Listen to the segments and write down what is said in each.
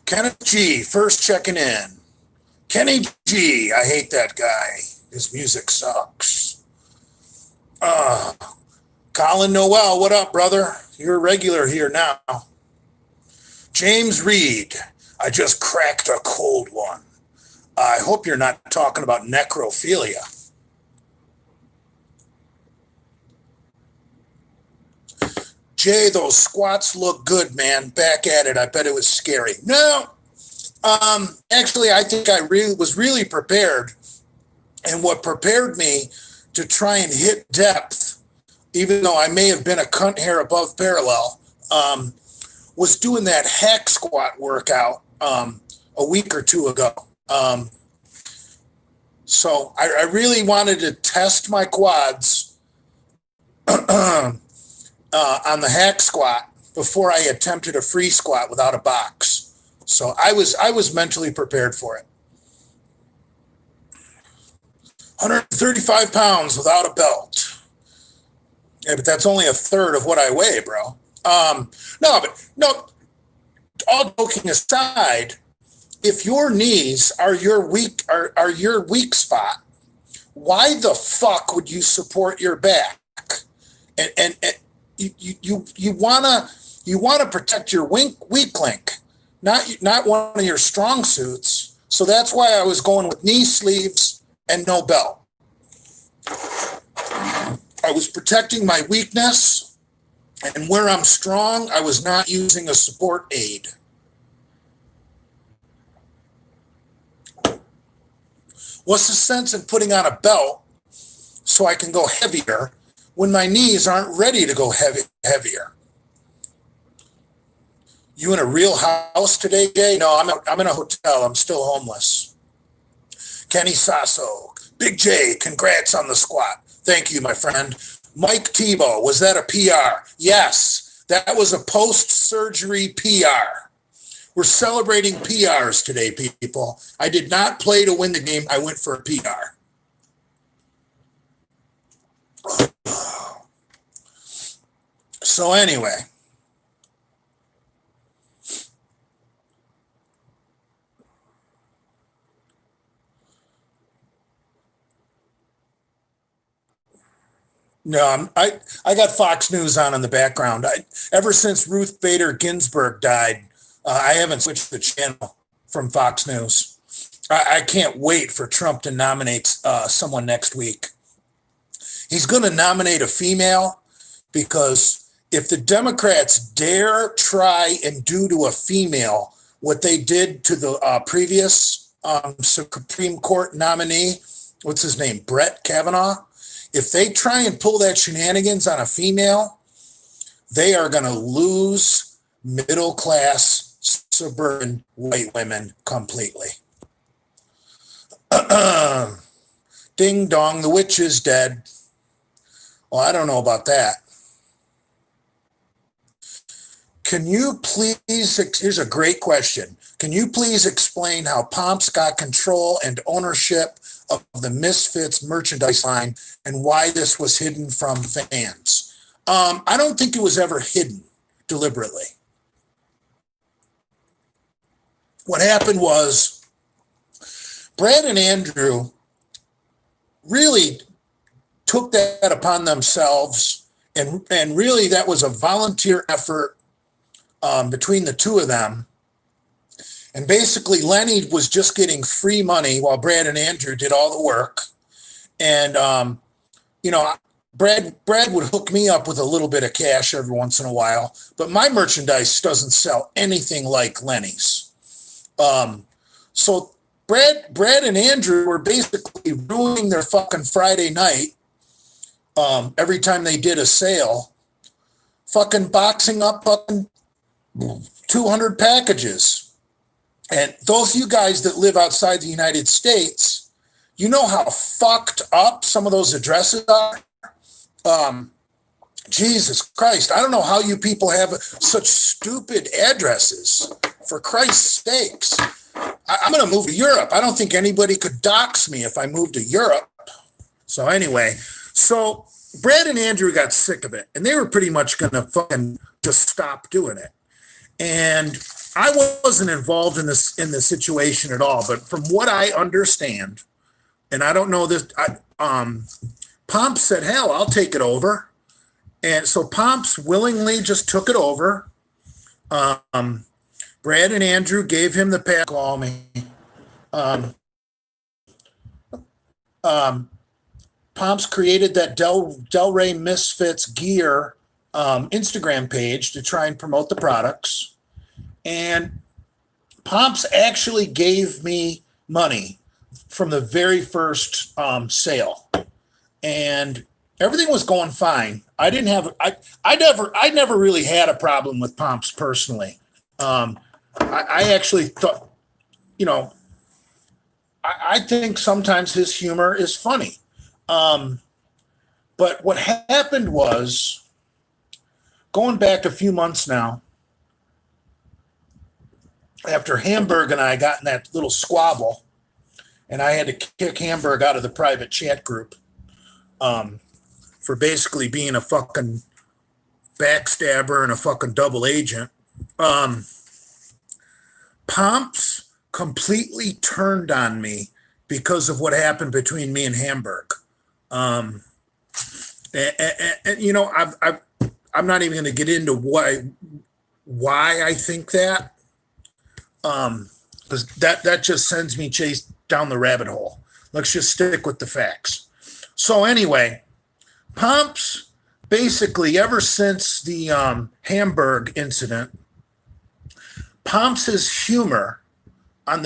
Kenneth G, first checking in. Kenny G, I hate that guy. His music sucks. Colin Noel, what up, brother? You're a regular here now. James Reed, I just cracked a cold one. I hope you're not talking about necrophilia. Jay, those squats look good, man. Back at it. I bet it was scary. No, actually, I think I was really prepared. And what prepared me to try and hit depth, even though I may have been a cunt hair above parallel, was doing that hack squat workout a week or two ago. So I really wanted to test my quads on the hack squat before I attempted a free squat without a box. So I was mentally prepared for it. 135 pounds without a belt. Yeah, but that's only a third of what I weigh, bro. No, all joking aside, if your knees are your weak spot, why the fuck would you support your back? And you wanna protect your weak link, not one of your strong suits. So that's why I was going with knee sleeves and no belt. I was protecting my weakness, and where I'm strong, I was not using a support aid. What's the sense in putting on a belt so I can go heavier when my knees aren't ready to go heavier? You in a real house today, Jay? No, I'm in a hotel. I'm still homeless. Kenny Sasso, Big J, congrats on the squat. Thank you, my friend. Mike Tebow, was that a PR? Yes, that was a post-surgery PR. We're celebrating PRs today, people. I did not play to win the game. I went for a PR. So anyway. No, I got Fox News on in the background. Ever since Ruth Bader Ginsburg died, I haven't switched the channel from Fox News. I can't wait for Trump to nominate someone next week. He's going to nominate a female because if the Democrats dare try and do to a female what they did to the previous Supreme Court nominee, what's his name, Brett Kavanaugh, if they try and pull that shenanigans on a female, they are going to lose middle-class suburban white women completely. Ding dong, the witch is dead. Well, I don't know about that. Can you please, here's a great question. Can you please explain how Pomps got control and ownership of the Misfits merchandise line and why this was hidden from fans? I don't think it was ever hidden deliberately. What happened was Brad and Andrew really took that upon themselves, and really that was a volunteer effort between the two of them. And basically Lenny was just getting free money while Brad and Andrew did all the work. And, Brad would hook me up with a little bit of cash every once in a while, but my merchandise doesn't sell anything like Lenny's. So Brad and Andrew were basically ruining their fucking Friday night every time they did a sale, fucking boxing up fucking 200 packages. And those of you guys that live outside the United States, you know how fucked up some of those addresses are. Jesus Christ, I don't know how you people have such stupid addresses, for Christ's sakes. I'm going to move to Europe. I don't think anybody could dox me if I moved to Europe. So anyway, so Brad and Andrew got sick of it, and they were pretty much going to fucking just stop doing it. And I wasn't involved in the situation at all, but from what I understand, and I don't know this, Pomps said, "Hell, I'll take it over," and so Pomps willingly just took it over. Brad and Andrew gave him the pack. Call me. Pomps created that Delray Misfits gear Instagram page to try and promote the products. And Pomps actually gave me money from the very first sale. And everything was going fine. I never really had a problem with Pomps personally. I actually thought, I think sometimes his humor is funny. But what happened was, going back a few months now, after Hamburg and I got in that little squabble, and I had to kick Hamburg out of the private chat group for basically being a fucking backstabber and a fucking double agent, Pomps completely turned on me because of what happened between me and Hamburg. And I'm not even going to get into why I think that, because that just sends me down the rabbit hole. Let's just stick with the facts. So anyway, Pomps basically, ever since the Hamburg incident, Pomps' humor on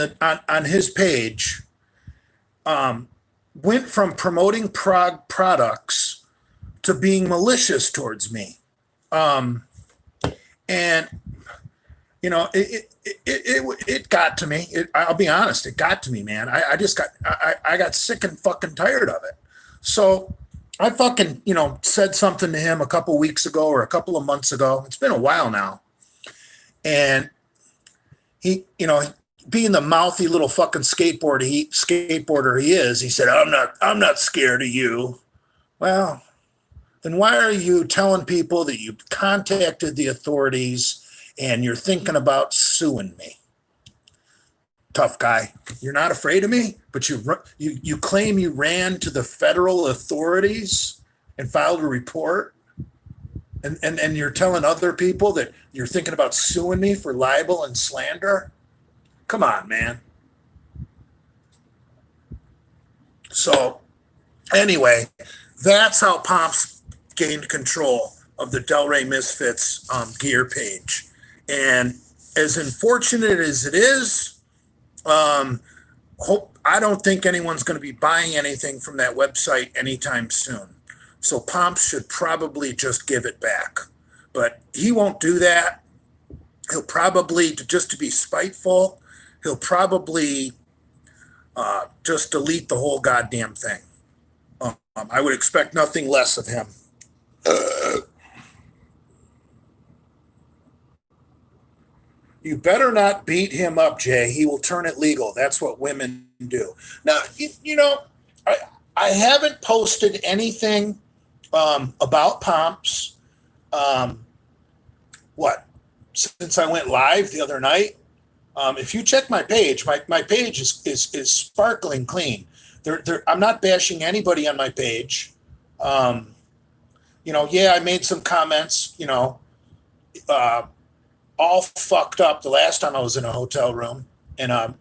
his page went from promoting products to being malicious towards me. And it got to me. I'll be honest, it got to me, man. I got sick and fucking tired of it. So I fucking, said something to him a couple weeks ago or a couple of months ago. It's been a while now. And he, being the mouthy little fucking skateboarder he is, he said, I'm not scared of you. Well, then why are you telling people that you contacted the authorities and you're thinking about suing me? Tough guy. You're not afraid of me, but you claim you ran to the federal authorities and filed a report, and you're telling other people that you're thinking about suing me for libel and slander? Come on, man. So anyway, that's how Pomps gained control of the Delray Misfits gear page. And as unfortunate as it is, I don't think anyone's going to be buying anything from that website anytime soon. So Pomps should probably just give it back. But he won't do that. He'll probably, just to be spiteful, he'll probably just delete the whole goddamn thing. I would expect nothing less of him. You better not beat him up, Jay. He will turn it legal. That's what women do. Now, I haven't posted anything about Pomps. Since I went live the other night. If you check my page, my page is sparkling clean. I'm not bashing anybody on my page. I made some comments, all fucked up the last time I was in a hotel room, and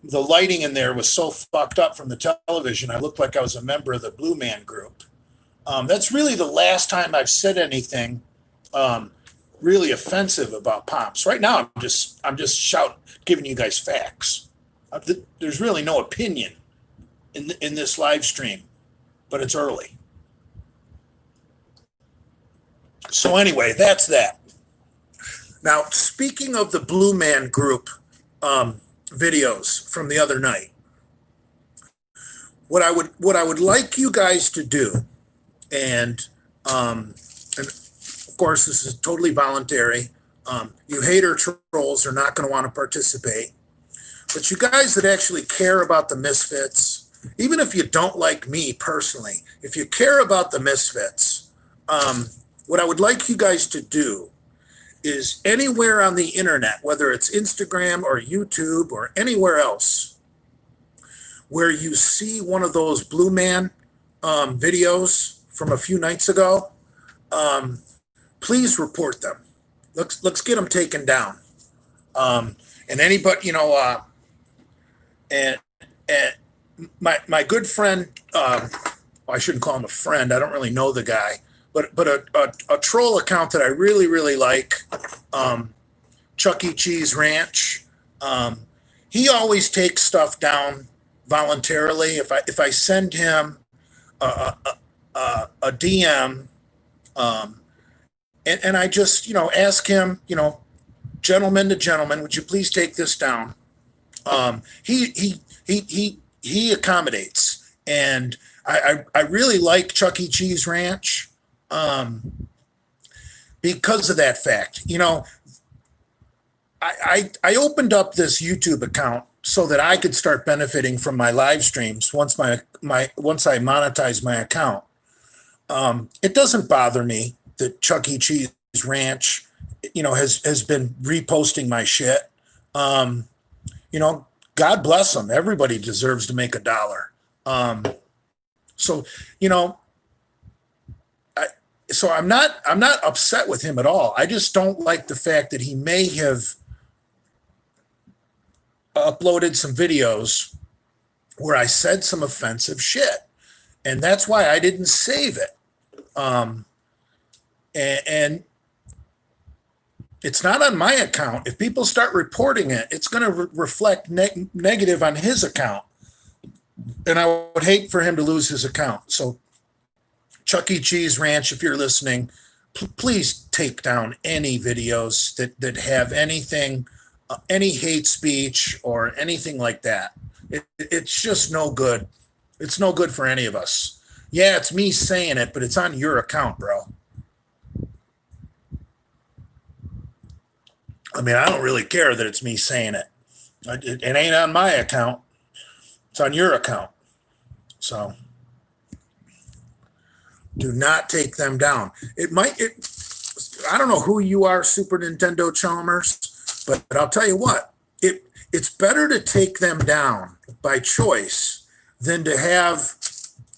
the lighting in there was so fucked up from the television. I looked like I was a member of the Blue Man Group. That's really the last time I've said anything really offensive about Pomps. Right now, I'm just giving you guys facts. There's really no opinion in this live stream, but it's early. So anyway, that's that. Now, speaking of the Blue Man Group videos from the other night, what I would like you guys to do, and of course this is totally voluntary. You hater trolls are not going to want to participate, but you guys that actually care about the Misfits, even if you don't like me personally, if you care about the Misfits, what I would like you guys to do is anywhere on the internet, whether it's Instagram or YouTube or anywhere else, where you see one of those Blue Man videos from a few nights ago, please report them. Let's get them taken down. And anybody, and my good friend, I shouldn't call him a friend. I don't really know the guy, but a troll account that I really, really like, Chuck E. Cheese Ranch. He always takes stuff down voluntarily. If I send him a DM, and I just ask him, gentleman to gentleman, would you please take this down? He accommodates, and I really like Chuck E. Cheese Ranch because of that fact. I opened up this YouTube account so that I could start benefiting from my live streams once I monetize my account. It doesn't bother me that Chuck E. Cheese Ranch, has been reposting my shit. God bless them. Everybody deserves to make a dollar. So I'm not upset with him at all. I just don't like the fact that he may have uploaded some videos where I said some offensive shit, and that's why I didn't save it. And it's not on my account. If people start reporting it, it's going to reflect negative on his account. And I would hate for him to lose his account. So Chuck E. Cheese Ranch, if you're listening, please take down any videos that have anything, any hate speech or anything like that. It's just no good. It's no good for any of us. Yeah, it's me saying it, but it's on your account, bro. I mean, I don't really care that it's me saying it. It ain't on my account. It's on your account. So do not take them down. I don't know who you are, Super Nintendo Chalmers, but I'll tell you what, it's better to take them down by choice than to have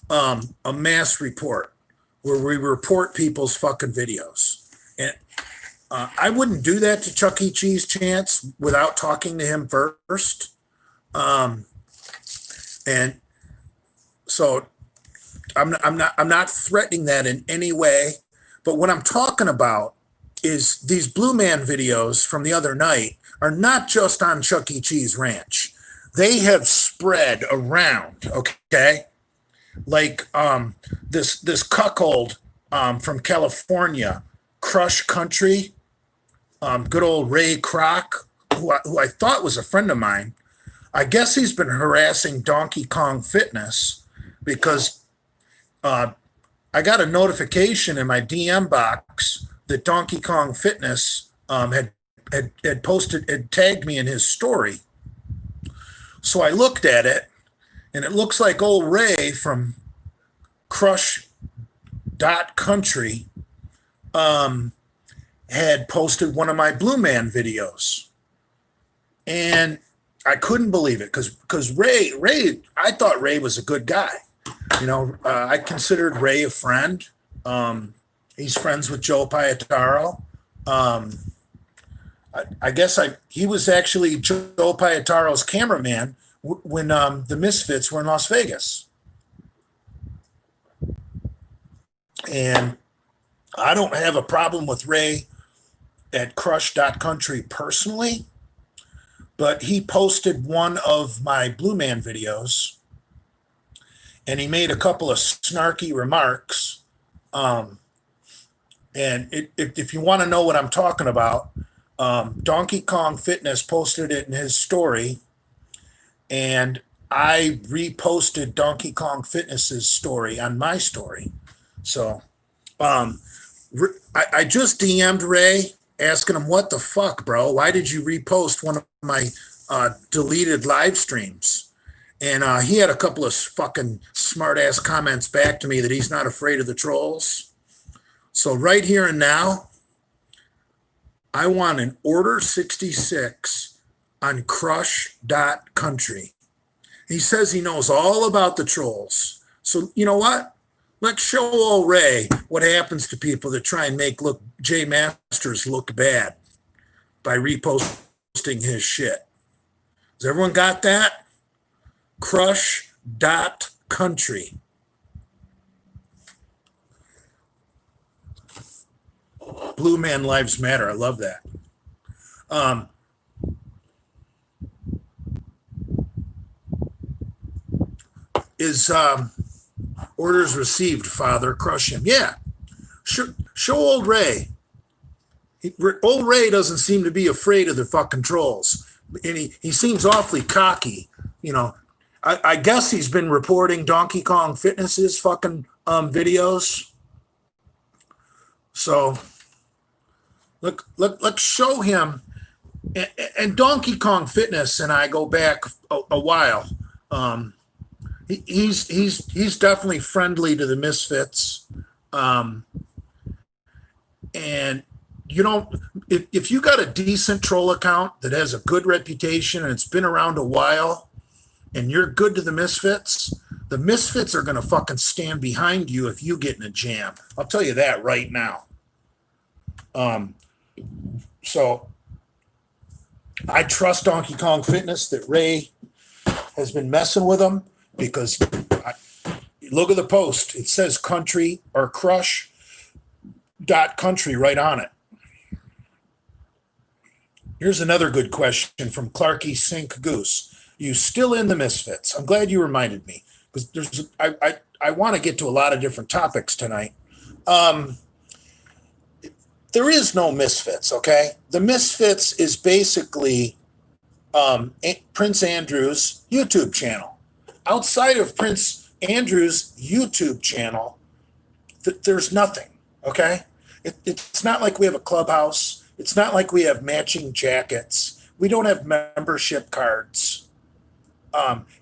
a mass report where we report people's fucking videos. And I wouldn't do that to Chuck E. Cheese Chance without talking to him first. And so I'm not threatening that in any way. But what I'm talking about is these Blue Man videos from the other night are not just on Chuck E. Cheese Ranch. They have spread around, okay? Like this cuckold from California, Crush Country, good old Ray Kroc, who I thought was a friend of mine. I guess he's been harassing Donkey Kong Fitness because I got a notification in my DM box that Donkey Kong Fitness had tagged me in his story. So I looked at it, and it looks like old Ray from Crush.Country had posted one of my Blue Man videos. And I couldn't believe it because Ray, I thought Ray was a good guy. I considered Ray a friend. He's friends with Joe Pietaro. I guess he was actually Joe Pietaro's cameraman when the Misfits were in Las Vegas. And I don't have a problem with Ray at Crush.Country personally, but he posted one of my Blue Man videos, and he made a couple of snarky remarks. And if you want to know what I'm talking about, Donkey Kong Fitness posted it in his story, and I reposted Donkey Kong Fitness's story on my story. So I just DM'd Ray asking him, what the fuck, bro? Why did you repost one of my deleted live streams? And he had a couple of fucking smart-ass comments back to me that he's not afraid of the trolls. So right here and now, I want an Order 66 on Crush.country. He says he knows all about the trolls. So you know what? Let's show old Ray what happens to people that try and make Jay Masters look bad by reposting his shit. Has everyone got that? Crush.country. Blue Man Lives Matter. I love that. Is orders received, Father? Crush him. Yeah. Show old Ray. Old Ray doesn't seem to be afraid of the fucking trolls. And he seems awfully cocky. You know, I guess he's been reporting Donkey Kong Fitness's fucking videos. So let's show him. And Donkey Kong Fitness and I go back a while. He's definitely friendly to the Misfits. And you know, if you got a decent troll account that has a good reputation and it's been around a while and you're good to the Misfits are going to fucking stand behind you if you get in a jam. I'll tell you that right now. So I trust Donkey Kong Fitness that Ray has been messing with him because look at the post. It says country or Crush.country right on it. Here's another good question from Clarky Sink Goose. You still in the Misfits? I'm glad you reminded me because I want to get to a lot of different topics tonight. There is no Misfits, okay? The Misfits is basically Prince Andrew's YouTube channel. Outside of Prince Andrew's YouTube channel, there's nothing, okay? It's not like we have a clubhouse. It's not like we have matching jackets. We don't have membership cards.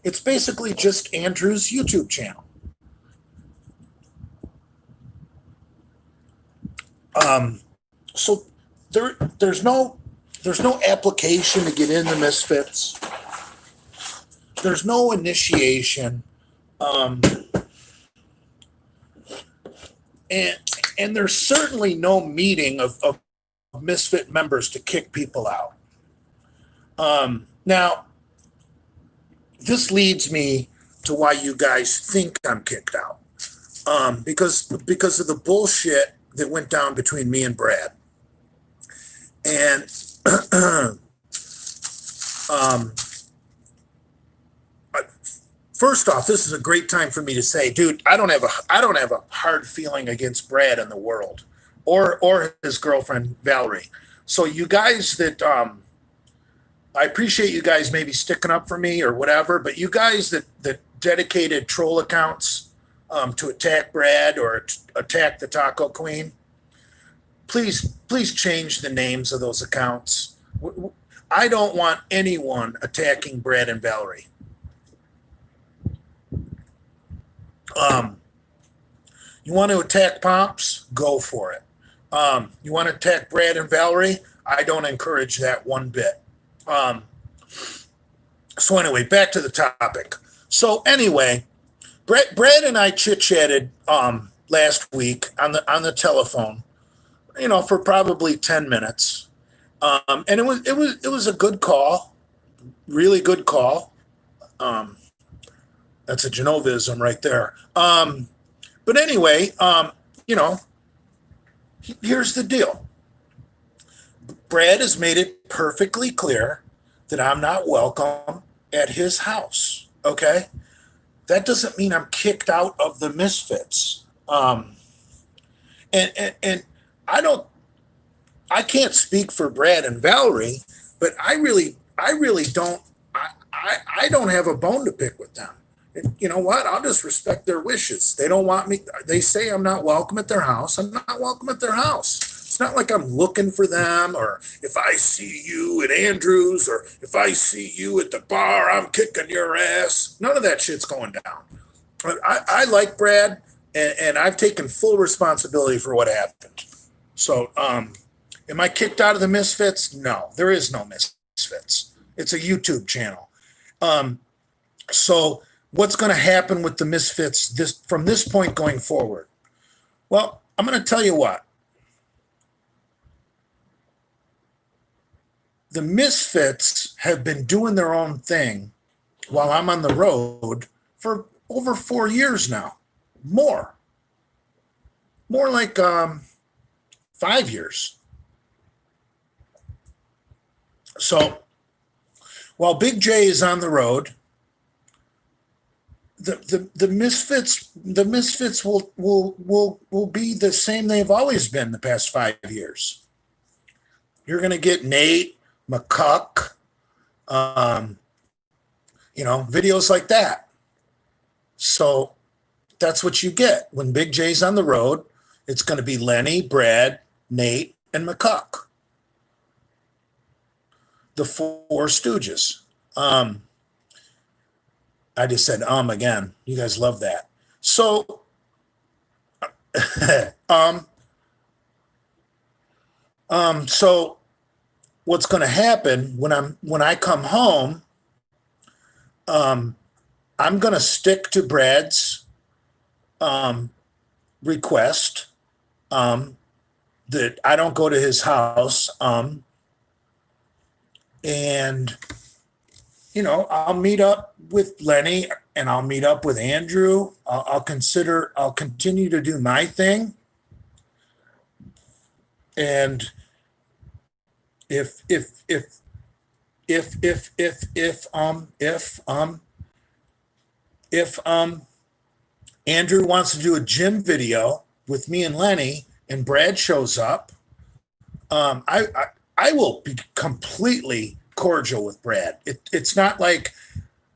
It's basically just Andrew's YouTube channel. So there's no application to get in the Misfits. There's no initiation. And there's certainly no meeting of Misfit members to kick people out. Now, this leads me to why you guys think I'm kicked out. Because of the bullshit that went down between me and Brad. And first off, this is a great time for me to say, dude, I don't have a hard feeling against Brad in the world or his girlfriend Valerie. So you guys that I appreciate you guys maybe sticking up for me or whatever, but you guys that dedicated troll accounts to attack Brad or attack the Taco Queen, please change the names of those accounts. I don't want anyone attacking Brad and Valerie. You want to attack Pops? Go for it. You want to attack Brad and Valerie? I don't encourage that one bit. So anyway, back to the topic. So anyway, Brad and I chit-chatted last week on the telephone, you know, for probably 10 minutes. And it was a good call, really good call. That's a Genovism right there. But anyway, you know, here's the deal. Brad has made it perfectly clear that I'm not welcome at his house. Okay? That doesn't mean I'm kicked out of the Misfits. And I can't speak for Brad and Valerie, but I really don't, I don't have a bone to pick with them. And you know what? I'll just respect their wishes. They don't want me. They say I'm not welcome at their house. I'm not welcome at their house. It's not like I'm looking for them, or if I see you at Andrews, or if I see you at the bar, I'm kicking your ass. None of that shit's going down. But I like Brad, and I've taken full responsibility for what happened. So, Am I kicked out of the Misfits? No, there is no Misfits. It's a YouTube channel. So what's going to happen with the Misfits from this point going forward? Well, I'm going to tell you what. The Misfits have been doing their own thing while I'm on the road for over 4 years now. More like 5 years. So while Big J is on the road, the Misfits will be the same they've always been the past 5 years. You're going to get Nate, McCuck, videos like that. So that's what you get when Big J's on the road. It's going to be Lenny, Brad, Nate, and McCuck. The Four Stooges. I just said again. You guys love that. So so what's going to happen when I come home, I'm going to stick to Brad's request that I don't go to his house, and I'll meet up with Lenny and I'll meet up with Andrew. I'll continue to do my thing. And if Andrew wants to do a gym video with me and Lenny and Brad shows up, I will be completely cordial with Brad. It's not like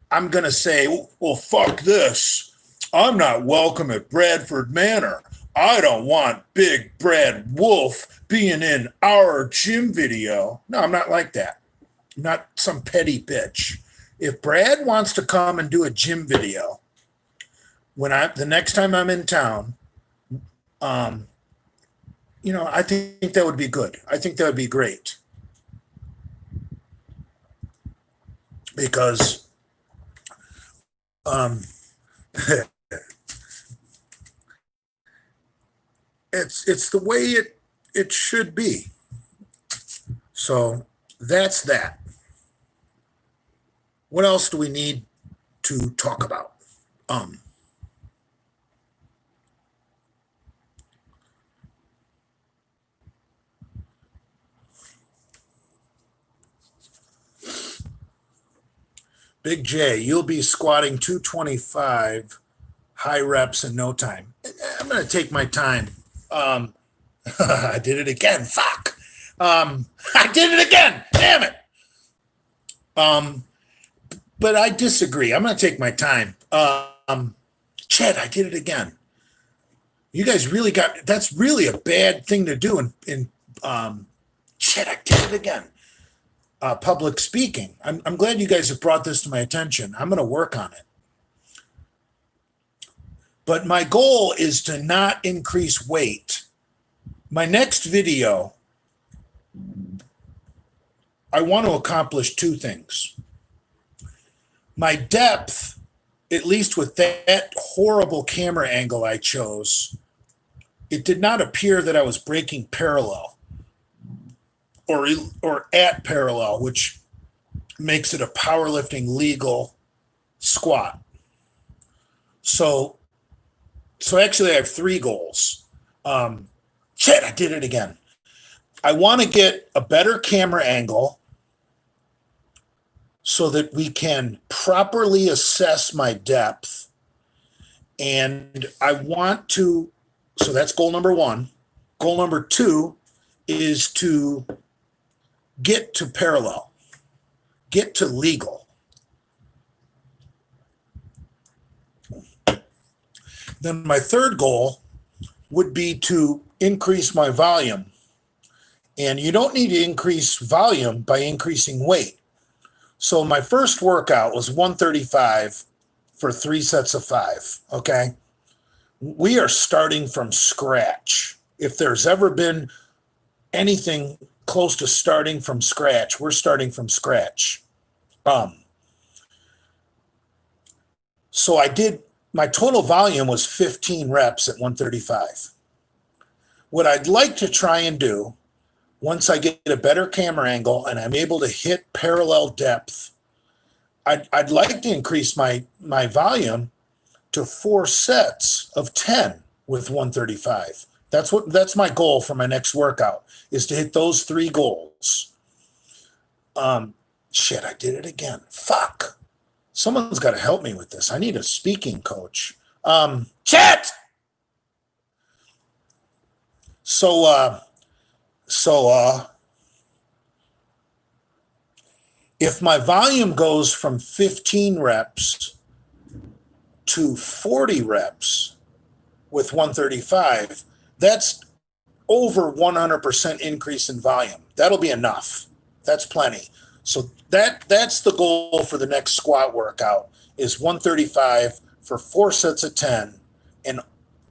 I'm going to say, well, fuck this. I'm not welcome at Bradford Manor. I don't want Big Brad Wolf being in our gym video. No, I'm not like that. I'm not some petty bitch. If Brad wants to come and do a gym video the next time I'm in town, I think that would be good. I think that would be great. Because it's the way it should be. So that's that. What else do we need to talk about? Big J, you'll be squatting 225 high reps in no time. I'm going to take my time. I did it again. Fuck. I did it again. Damn it. But I disagree. I'm going to take my time. Chad, I did it again. You guys really that's really a bad thing to do Chad, I did it again. Public speaking. I'm glad you guys have brought this to my attention. I'm going to work on it. But my goal is to not increase weight. My next video, I want to accomplish two things. My depth, at least with that horrible camera angle I chose, it did not appear that I was breaking parallel. Or at parallel, which makes it a powerlifting legal squat. So actually I have 3 goals. Shit, I did it again. I want to get a better camera angle so that we can properly assess my depth. And so that's goal number 1. Goal number 2 is to get to parallel, get to legal. Then my third goal would be to increase my volume. And you don't need to increase volume by increasing weight. So my first workout was 135 for 3 sets of 5, okay? We are starting from scratch. If there's ever been anything close to starting from scratch. We're starting from scratch. So my total volume was 15 reps at 135. What I'd like to try and do, once I get a better camera angle and I'm able to hit parallel depth, I'd like to increase my volume to 4 sets of 10 with 135. That's my goal for my next workout, is to hit those 3 goals. Shit, I did it again. Fuck. Someone's got to help me with this. I need a speaking coach. Shit. So if my volume goes from 15 reps to 40 reps with 135, that's over 100% increase in volume. That'll be enough. That's plenty. So that's the goal for the next squat workout, is 135 for 4 sets of 10 and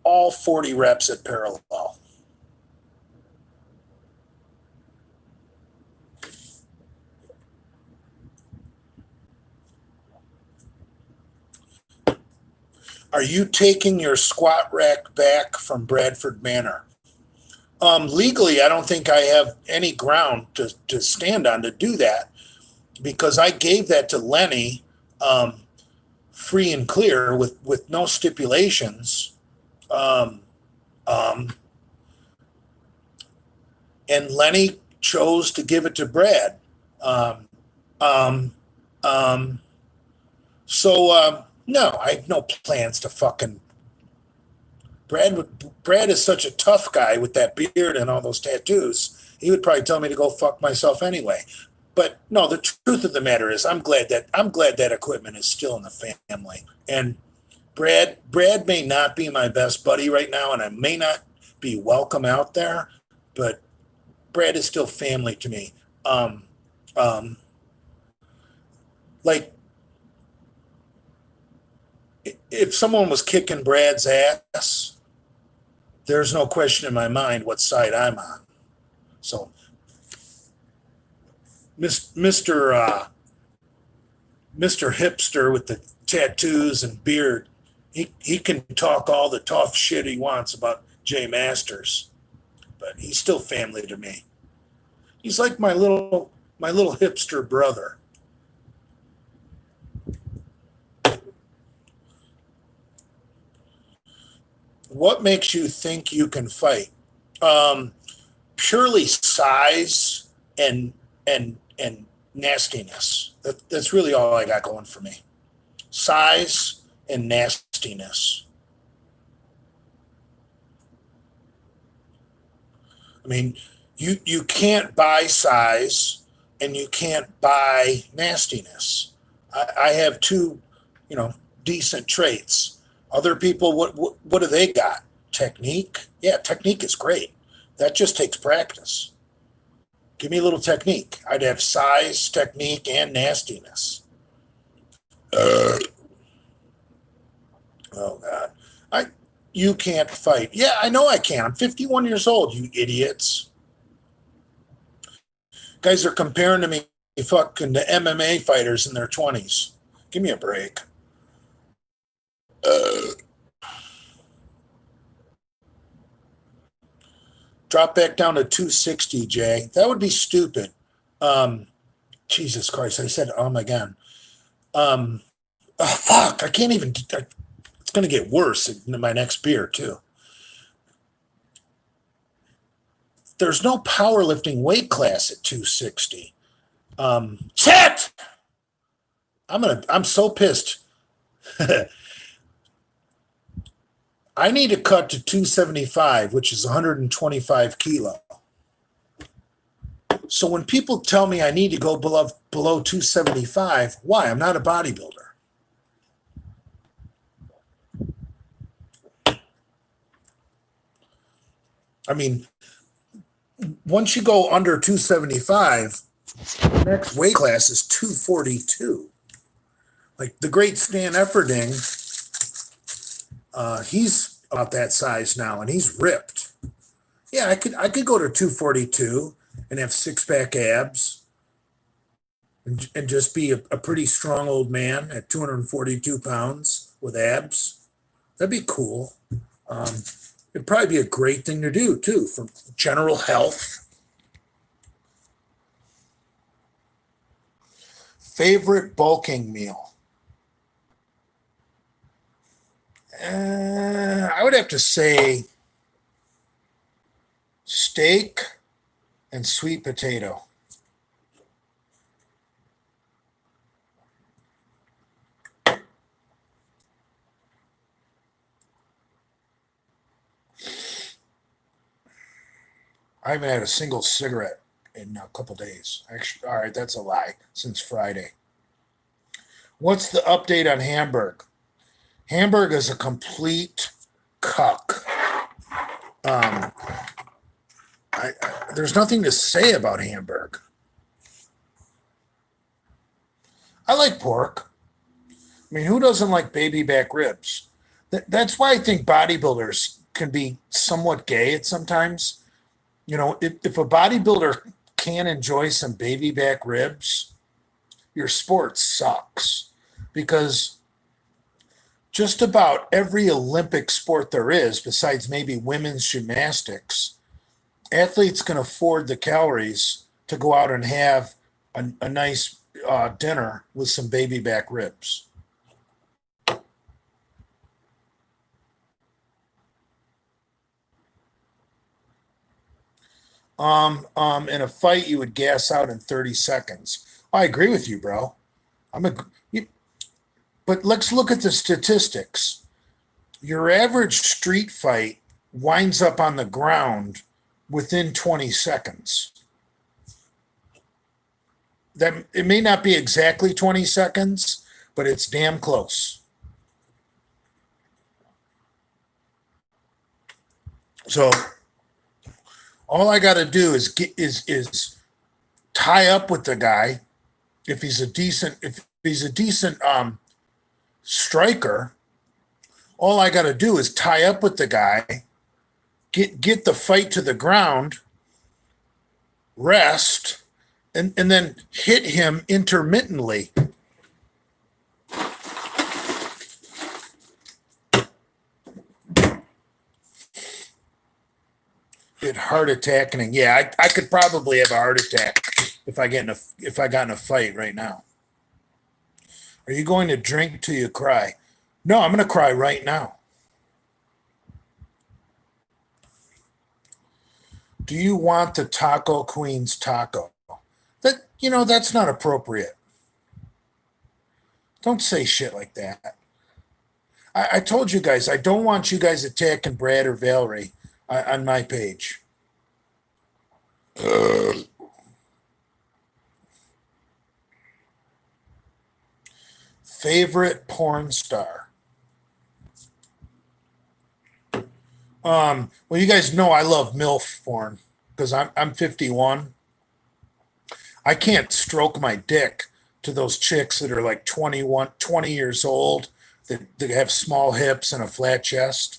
all 40 reps at parallel. Are you taking your squat rack back from Bradford Manor? Legally, I don't think I have any ground to stand on to do that, because I gave that to Lenny free and clear with no stipulations. And Lenny chose to give it to Brad. No, I have no plans to fucking. Brad is such a tough guy with that beard and all those tattoos. He would probably tell me to go fuck myself anyway. But no, the truth of the matter is, I'm glad that equipment is still in the family. And Brad may not be my best buddy right now, and I may not be welcome out there, but Brad is still family to me. Like, if someone was kicking Brad's ass, there's no question in my mind what side I'm on. So, Mr. Hipster with the tattoos and beard, he can talk all the tough shit he wants about Jay Masters, but he's still family to me. He's like my little hipster brother. What makes you think you can fight? Purely size and nastiness. That's really all I got going for me. Size and nastiness. I mean, you can't buy size and you can't buy nastiness. I have 2, decent traits. Other people, what do they got? Technique? Yeah, technique is great. That just takes practice. Give me a little technique. I'd have size, technique, and nastiness. Oh God. You can't fight. Yeah, I know I can. I'm 51 years old, you idiots. Guys are comparing to me fucking to MMA fighters in their 20s. Give me a break. Drop back down to 260, Jay. That would be stupid. Jesus Christ, I said again. Fuck, I can't even. It's going to get worse in my next beer, too. There's no powerlifting weight class at 260. Shit! I'm so pissed. I need to cut to 275, which is 125 kilo. So when people tell me I need to go below 275, why? I'm not a bodybuilder. I mean, once you go under 275, the next weight class is 242. Like the great Stan Efferding, he's about that size now, and he's ripped. Yeah, I could go to 242 and have six pack abs and just be a pretty strong old man at 242 pounds with abs. That'd be cool. Um, it'd probably be a great thing to do too for general health. Favorite bulking meal? I would have to say steak and sweet potato. I haven't had a single cigarette in a couple days. Actually, all right, that's a lie. Since Friday. What's the update on Hamburg? Hamburg is a complete cuck. Um, there's nothing to say about Hamburg. I like pork. I mean, who doesn't like baby back ribs? That's why I think bodybuilders can be somewhat gay at sometimes. You know, if a bodybuilder can't enjoy some baby back ribs, your sport sucks. Because just about every Olympic sport there is, besides maybe women's gymnastics, athletes can afford the calories to go out and have a nice dinner with some baby back ribs. In a fight, you would gas out in 30 seconds. I agree with you, bro. I'm a, you, but let's look at the statistics. Your average street fight winds up on the ground within 20 seconds. That it may not be exactly 20 seconds, but it's damn close. So all I got to do is tie up with the guy if he's a decent striker. All I got to do is tie up with the guy, get the fight to the ground, rest, and then hit him intermittently. Get heart attacking. Yeah, I could probably have a heart attack if I got in a fight right now. Are you going to drink till you cry? No, I'm going to cry right now. Do you want the Taco Queen's taco? That's not appropriate. Don't say shit like that. I told you guys I don't want you guys attacking Brad or Valerie on my page. Favorite porn star? Well, you guys know I love MILF porn because I'm 51. I can't stroke my dick to those chicks that are like 21, 20 years old that have small hips and a flat chest.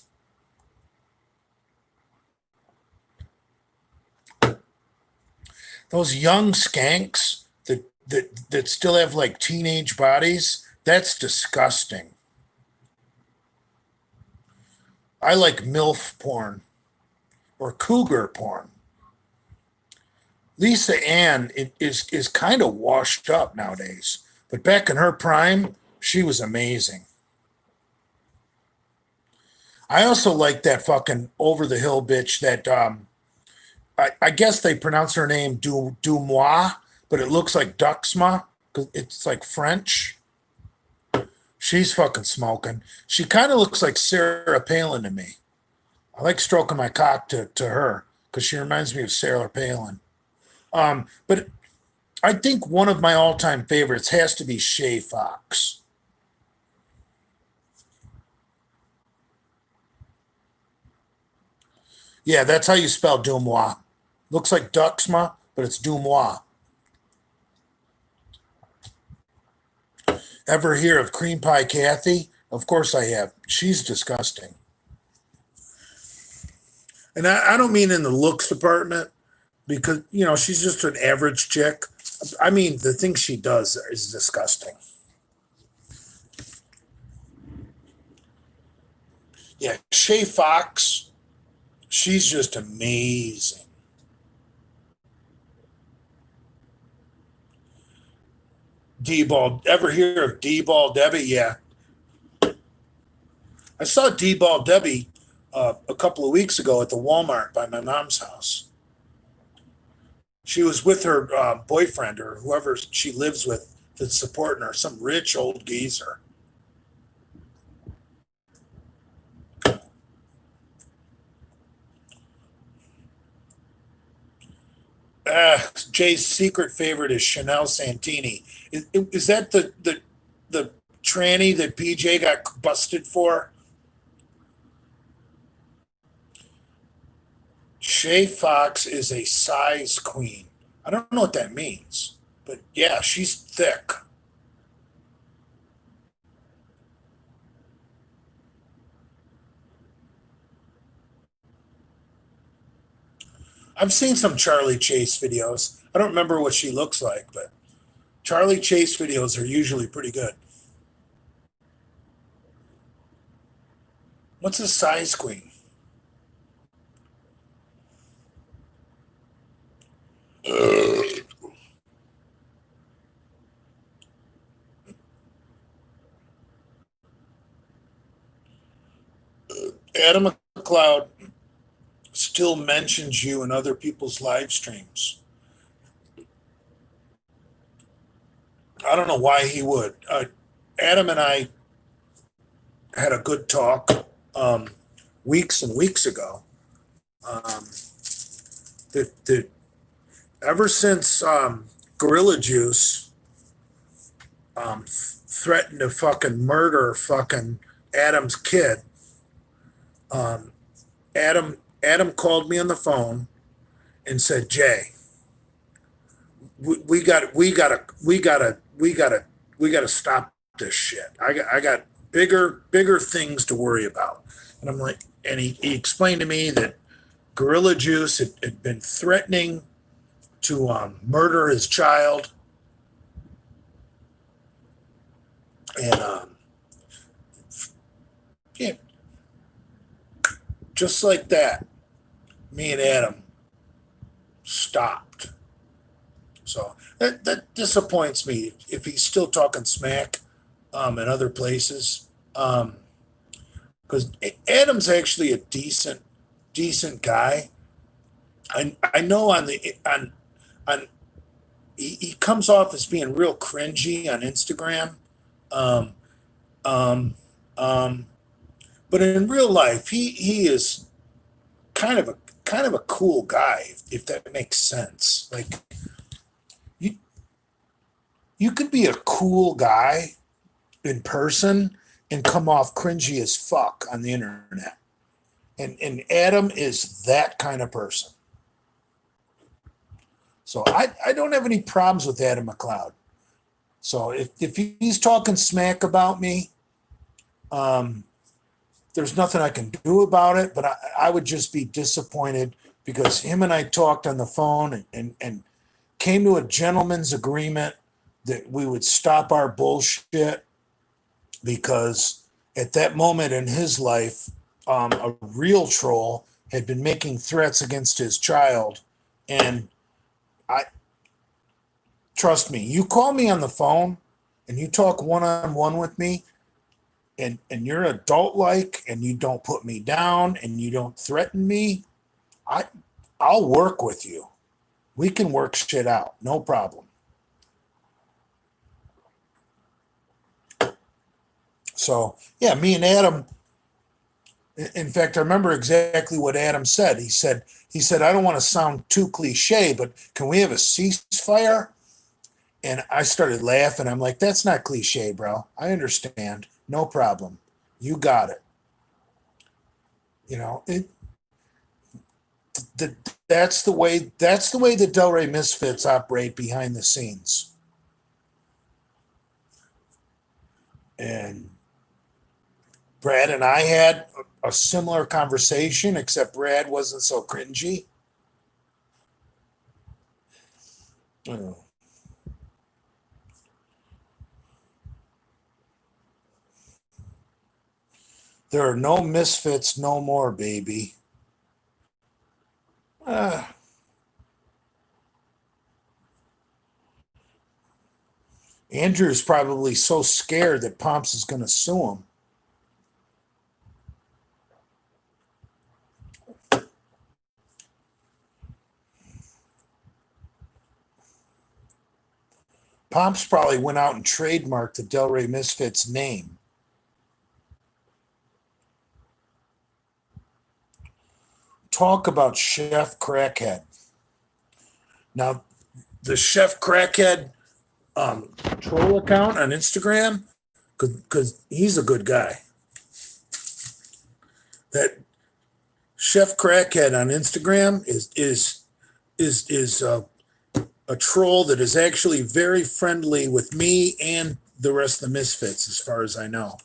Those young skanks that still have like teenage bodies, that's disgusting. I like MILF porn or cougar porn. Lisa Ann is kind of washed up nowadays, but back in her prime, she was amazing. I also like that fucking over the hill bitch that I guess they pronounce her name Dumois, but it looks like Duxma because it's like French. She's fucking smoking. She kind of looks like Sarah Palin to me. I like stroking my cock to her because she reminds me of Sarah Palin. But I think one of my all-time favorites has to be Shay Fox. Yeah, that's how you spell Dumois. Looks like Duxma, but it's Dumois. Ever hear of Cream Pie Kathy? Of course I have. She's disgusting. And I don't mean in the looks department because, she's just an average chick. I mean, the things she does is disgusting. Yeah, Shay Fox, she's just amazing. D-ball, ever hear of D-ball Debbie? Yeah, I saw D-ball Debbie a couple of weeks ago at the Walmart by my mom's house. She was with her boyfriend or whoever she lives with that's supporting her, some rich old geezer. Jay's secret favorite is Chanel Santini. Is that the tranny that PJ got busted for? Shay Fox is a size queen. I don't know what that means, but yeah, she's thick. I've seen some Charlie Chase videos. I don't remember what she looks like, but Charlie Chase videos are usually pretty good. What's a size queen? Adam McLeod still mentions you in other people's live streams. I don't know why he would. Adam and I had a good talk weeks and weeks ago. Um, that ever since Gorilla Juice threatened to fucking murder fucking Adam's kid, um, Adam called me on the phone and said, "Jay, we got to stop this shit. I got bigger things to worry about." And I'm like, and he explained to me that Gorilla Juice had been threatening to murder his child, and yeah, just like that, me and Adam stopped. So that disappoints me if he's still talking smack in other places. Because Adam's actually a decent guy. I know on he comes off as being real cringy on Instagram. Um, um, um, but in real life, he is kind of a cool guy, if that makes sense. Like you you could be a cool guy in person and come off cringy as fuck on the internet. And Adam is that kind of person. So I don't have any problems with Adam McLeod. So if he's talking smack about me, um, there's nothing I can do about it, but I would just be disappointed because him and I talked on the phone and came to a gentleman's agreement that we would stop our bullshit because at that moment in his life, a real troll had been making threats against his child. And I trust me, you call me on the phone and you talk one on one with me, and you're adult like and you don't put me down and you don't threaten me, I I'll work with you. We can work shit out, no problem. So yeah, me and Adam. In fact, I remember exactly what Adam said. He said, I don't want to sound too cliche, but can we have a ceasefire? And I started laughing. I'm like, that's not cliche, bro. I understand. No problem. You got it. It the, that's the way the Delray Misfits operate behind the scenes. And Brad and I had a similar conversation, except Brad wasn't so cringy. Oh. There are no misfits no more, baby. Uh, Andrew's probably so scared that Pomps is going to sue him. Pomps probably went out and trademarked the Delray Misfits name. Talk about Chef Crackhead. Now, the Chef Crackhead troll account on Instagram, because he's a good guy. That Chef Crackhead on Instagram is a troll that is actually very friendly with me and the rest of the Misfits, as far as I know.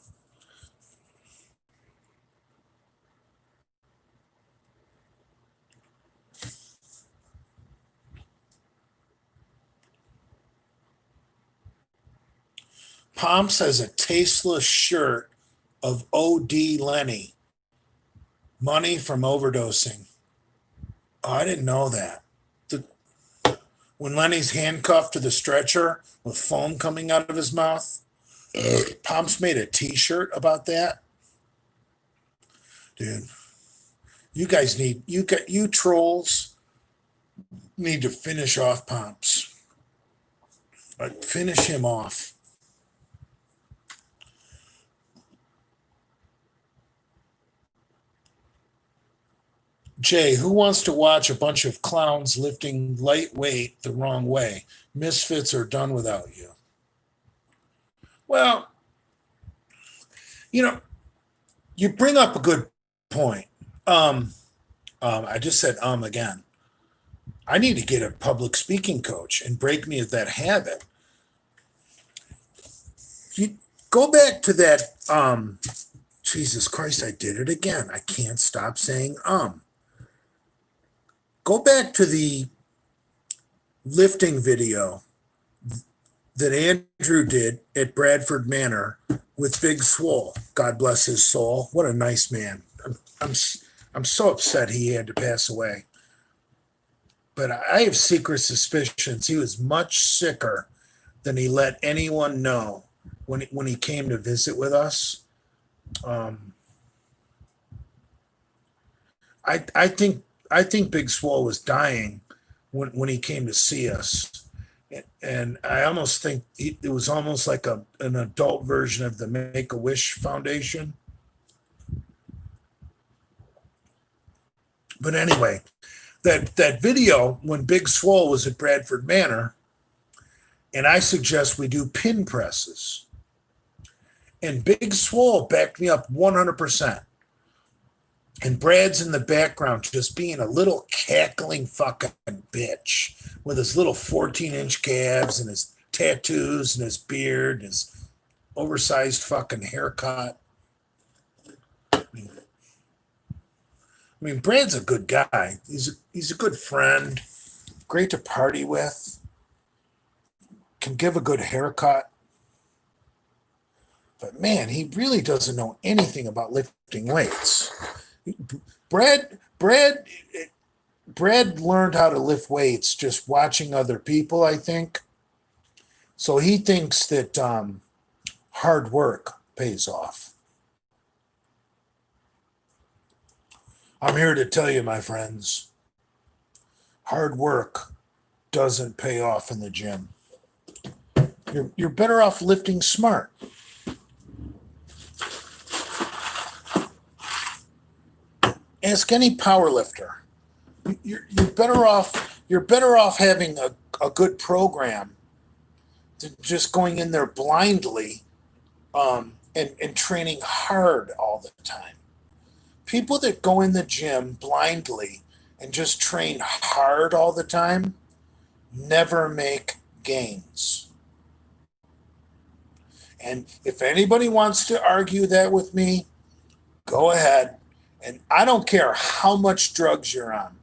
Pomps has a tasteless shirt of OD Lenny. Money from overdosing. Oh, I didn't know that. When Lenny's handcuffed to the stretcher with foam coming out of his mouth, Pomps made a T-shirt about that. Dude, you trolls need to finish off Pomps. Like, finish him off. Jay, who wants to watch a bunch of clowns lifting lightweight the wrong way? Misfits are done without you. Well, you bring up a good point. I just said again. I need to get a public speaking coach and break me of that habit. You go back to that. Jesus Christ, I did it again. I can't stop saying Go back to the lifting video that Andrew did at Bradford Manor with Big Swole. God bless his soul. What a nice man. I'm so upset he had to pass away. But I have secret suspicions he was much sicker than he let anyone know when he came to visit with us. I think Big Swole was dying when he came to see us. And I almost think it was almost like an adult version of the Make-A-Wish Foundation. But anyway, that video when Big Swole was at Bradford Manor, and I suggest we do pin presses. And Big Swole backed me up 100%. And Brad's in the background just being a little cackling fucking bitch with his little 14-inch calves and his tattoos and his beard and his oversized fucking haircut. I mean, Brad's a good guy. He's a good friend, great to party with, can give a good haircut. But man, he really doesn't know anything about lifting weights. Brad learned how to lift weights just watching other people, I think. So he thinks that hard work pays off. I'm here to tell you, my friends, hard work doesn't pay off in the gym. You're better off lifting smart. Ask any power lifter. You're better off having a good program than just going in there blindly and training hard all the time. People that go in the gym blindly and just train hard all the time never make gains. And if anybody wants to argue that with me, go ahead. And I don't care how much drugs you're on.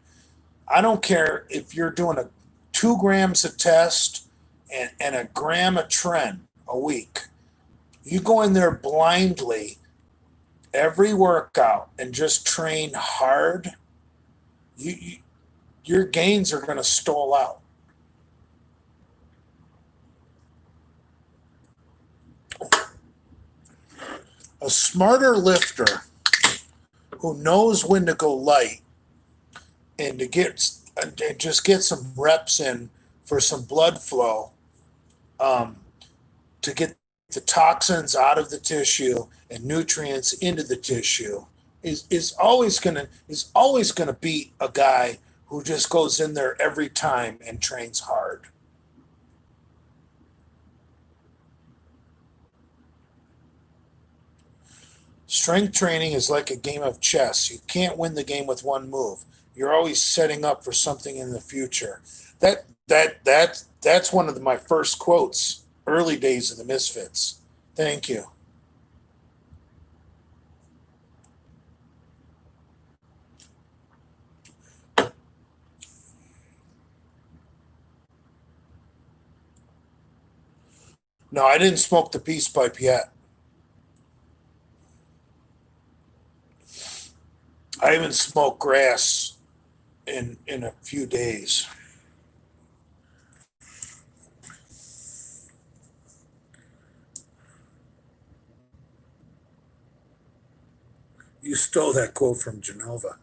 I don't care if you're doing 2 grams a test and a gram a tren a week. You go in there blindly every workout and just train hard, you your gains are going to stall out. A smarter lifter who knows when to go light and just get some reps in for some blood flow, um, to get the toxins out of the tissue and nutrients into the tissue is always gonna beat a guy who just goes in there every time and trains hard. Strength training is like a game of chess. You can't win the game with one move. You're always setting up for something in the future. That's one of my first quotes, early days of the Misfits. Thank you. No, I didn't smoke the peace pipe yet. I haven't smoked grass in a few days. You stole that quote from Genova.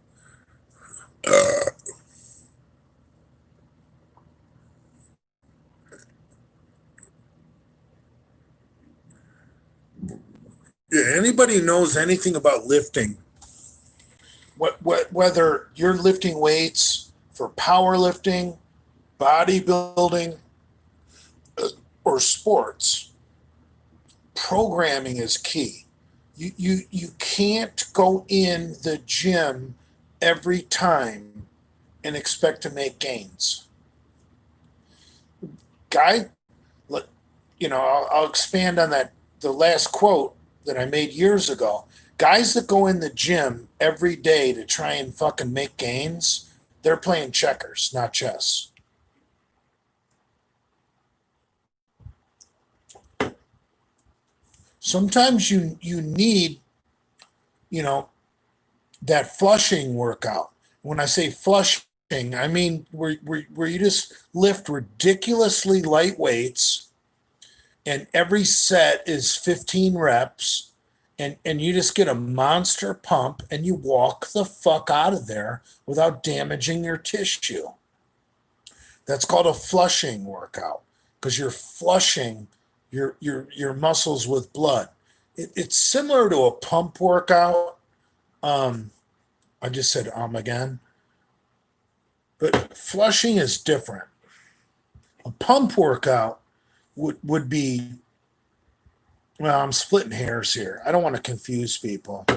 Yeah, anybody knows anything about lifting, whether you're lifting weights for powerlifting, bodybuilding, or sports, programming is key. You can't go in the gym every time and expect to make gains. Guy, I'll expand on that. The last quote that I made years ago. Guys that go in the gym every day to try and fucking make gains, they're playing checkers, not chess. Sometimes you need, you know, that flushing workout. When I say flushing, I mean where you just lift ridiculously light weights and every set is 15 reps and you just get a monster pump and you walk the fuck out of there without damaging your tissue. That's called a flushing workout because you're flushing your muscles with blood. It's similar to a pump workout. I just said again, but flushing is different. A pump workout would be, well, I'm splitting hairs here. I don't want to confuse people.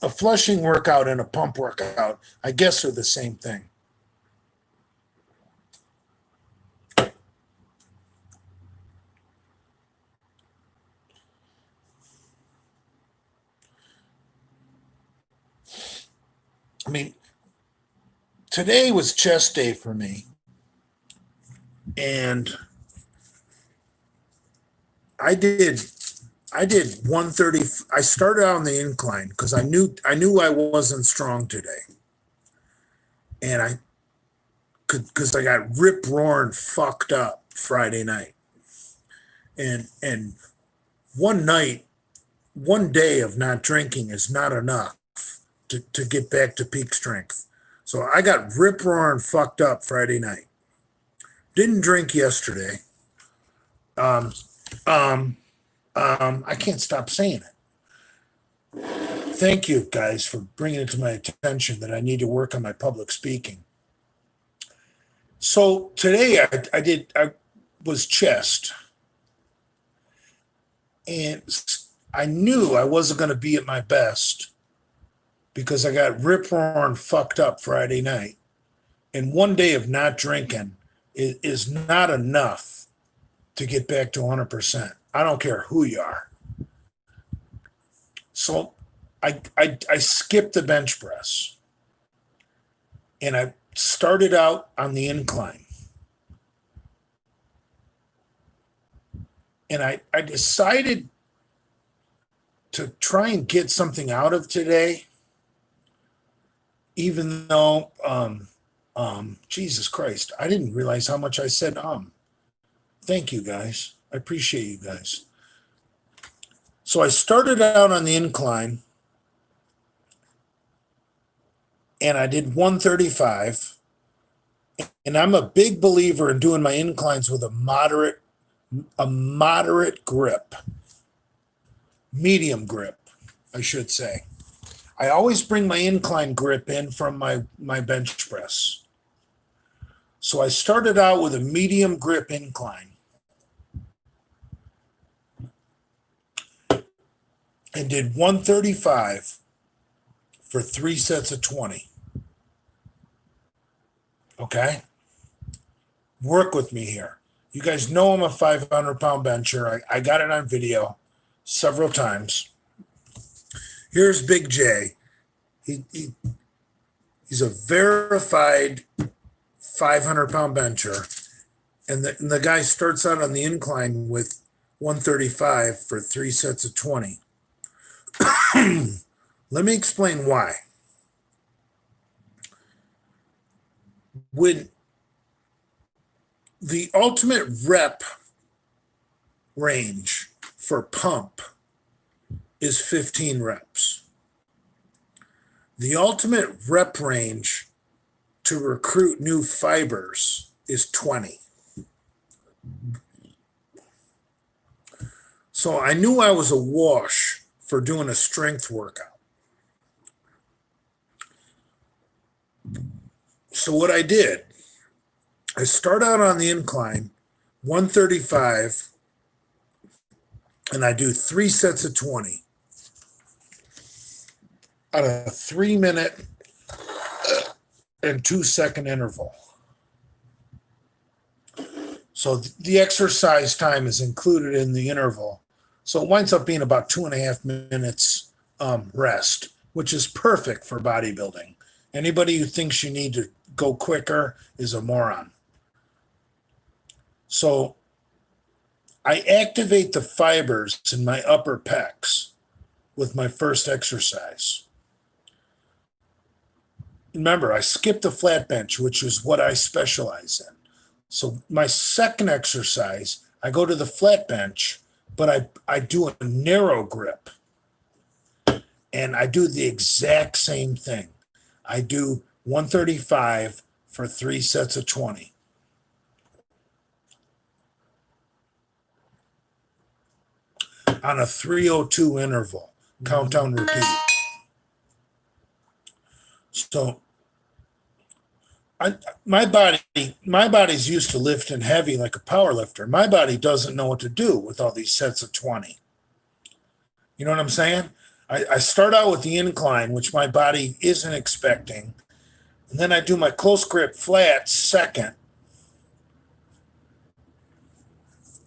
A flushing workout and a pump workout, I guess, are the same thing. I mean, today was chest day for me, and I did 130. I started out on the incline because I knew I wasn't strong today, and I could because I got rip roaring fucked up Friday night, and one day of not drinking is not enough to get back to peak strength. So I got rip roaring fucked up Friday night. Didn't drink yesterday. Um, um, I can't stop saying it. Thank you guys for bringing it to my attention that I need to work on my public speaking. So today I was chest, and I knew I wasn't going to be at my best because I got rip roaring fucked up Friday night. And one day of not drinking is not enough to get back to 100%. I don't care who you are. So I skipped the bench press, and I started out on the incline. And I decided to try and get something out of today, even though, Jesus Christ, I didn't realize how much I said. Thank you guys. I appreciate you guys. So I started out on the incline, and I did 135. And I'm a big believer in doing my inclines with a moderate grip, medium grip, I should say. I always bring my incline grip in from my bench press. So I started out with a medium grip incline and did 135 for 3 sets of 20. Okay? Work with me here. You guys know I'm a 500-pound bencher. I got it on video several times. Here's Big J. He's a verified 500-pound bencher. And the guy starts out on the incline with 135 for 3 sets of 20. Let me explain why. When the ultimate rep range for pump is 15 reps. The ultimate rep range to recruit new fibers is 20. So I knew I was a wash for doing a strength workout. So what I did, I start out on the incline, 135, and I do 3 sets of 20 at a 3-minute and 2-second interval. So the exercise time is included in the interval. So it winds up being about 2.5 minutes rest, which is perfect for bodybuilding. Anybody who thinks you need to go quicker is a moron. So I activate the fibers in my upper pecs with my first exercise. Remember, I skipped the flat bench, which is what I specialize in. So my second exercise, I go to the flat bench, but I do a narrow grip. And I do the exact same thing. I do 135 for 3 sets of 20. On a 302 interval, countdown, repeat. So my body's used to lifting heavy like a power lifter. My body doesn't know what to do with all these sets of 20. You know what I'm saying? I start out with the incline, which my body isn't expecting. And then I do my close grip flat second.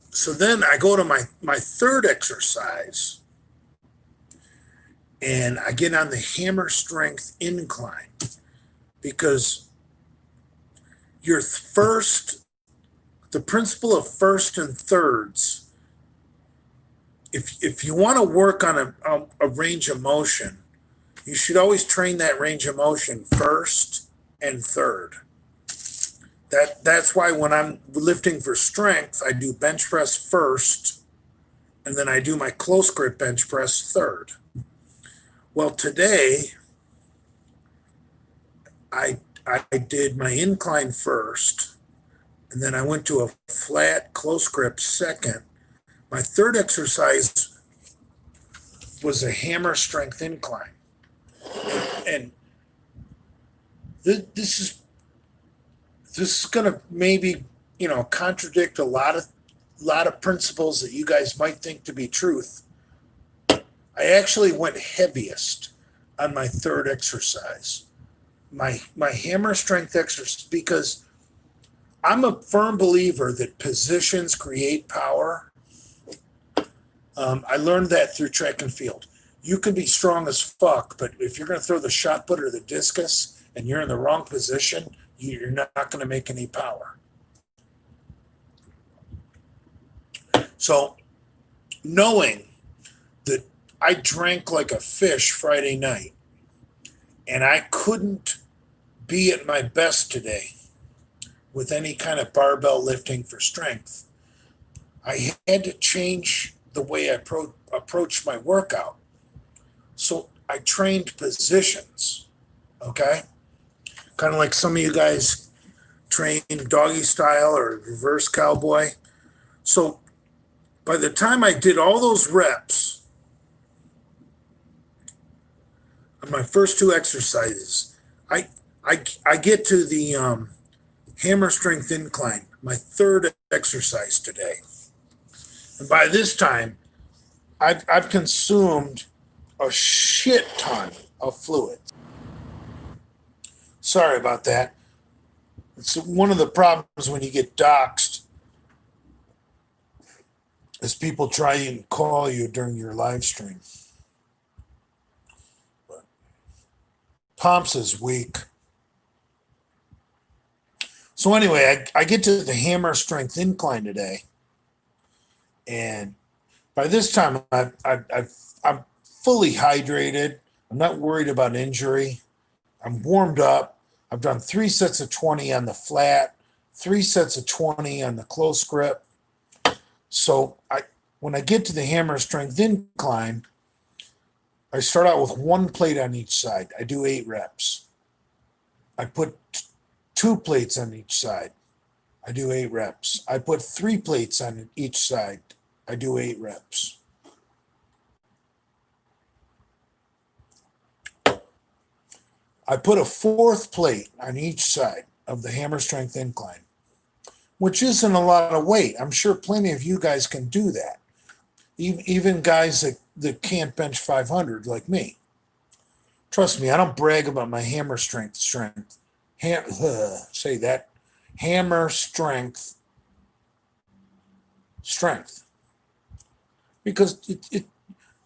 So then I go to my third exercise, and I get on the hammer strength incline, because the principle of first and thirds, if you want to work on a range of motion, you should always train that range of motion first and third. That's why when I'm lifting for strength, I do bench press first, and then I do my close grip bench press third. Well, today I did my incline first, and then I went to a flat close grip second. My third exercise was a hammer strength incline. And this is going to maybe, contradict a lot of principles that you guys might think to be truth. I actually went heaviest on my third exercise, my hammer strength exercise, because I'm a firm believer that positions create power. I learned that through track and field. You can be strong as fuck, but if you're going to throw the shot put or the discus and you're in the wrong position, you're not going to make any power. So knowing that I drank like a fish Friday night and I couldn't be at my best today with any kind of barbell lifting for strength, I had to change the way I approach my workout. So I trained positions, okay? Kind of like some of you guys train doggy style or reverse cowboy. So by the time I did all those reps on my first two exercises, I get to the hammer strength incline, my third exercise today. And by this time, I've consumed a shit ton of fluid. Sorry about that. It's one of the problems when you get doxxed is people try and call you during your live stream. But Pomps is weak. So anyway, I get to the hammer strength incline today. And by this time, I'm fully hydrated. I'm not worried about injury. I'm warmed up. I've done 3 sets of 20 on the flat, 3 sets of 20 on the close grip. So when I get to the hammer strength incline, I start out with 1 plate on each side. I do 8 reps. I put 2 plates on each side. I do 8 reps. I put 3 plates on each side. I do 8 reps. I put a 4th plate on each side of the hammer strength incline, which isn't a lot of weight. I'm sure plenty of you guys can do that. Even guys that can't bench 500 like me. Trust me, I don't brag about my hammer strength. Say that. Hammer strength. Because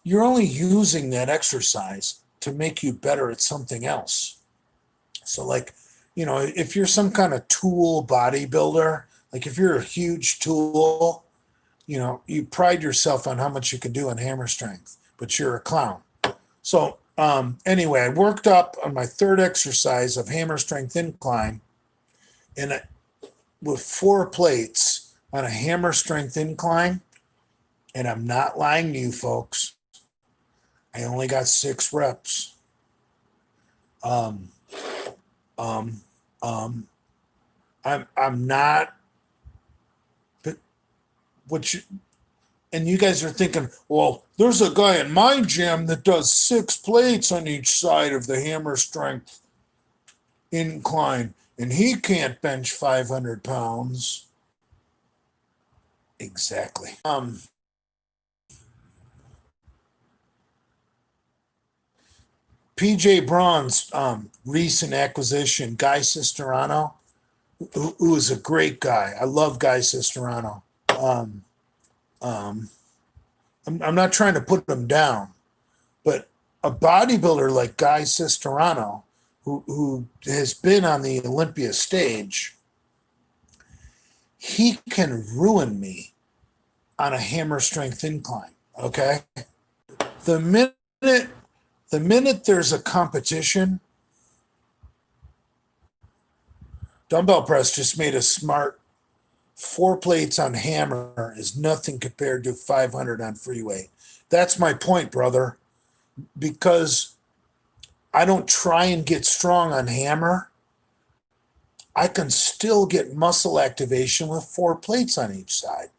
you're only using that exercise to make you better at something else. So like, if you're some kind of tool bodybuilder, like if you're a huge tool, you pride yourself on how much you can do in hammer strength, but you're a clown. So anyway, I worked up on my 3rd exercise of hammer strength incline and with 4 plates on a hammer strength incline. And I'm not lying to you folks. I only got 6 reps. I'm not, but and you guys are thinking, well, there's a guy in my gym that does 6 plates on each side of the hammer strength incline, and he can't bench 500 pounds. Exactly. PJ Braun's recent acquisition, Guy Cisterano, who is a great guy. I love Guy Cisterano. I'm not trying to put him down, but a bodybuilder like Guy Cisterano, who has been on the Olympia stage, he can ruin me on a hammer strength incline, okay? The minute there's a competition, dumbbell press just made a smart 4 plates on hammer is nothing compared to 500 on free weight. That's my point, brother, because I don't try and get strong on hammer. I can still get muscle activation with 4 plates on each side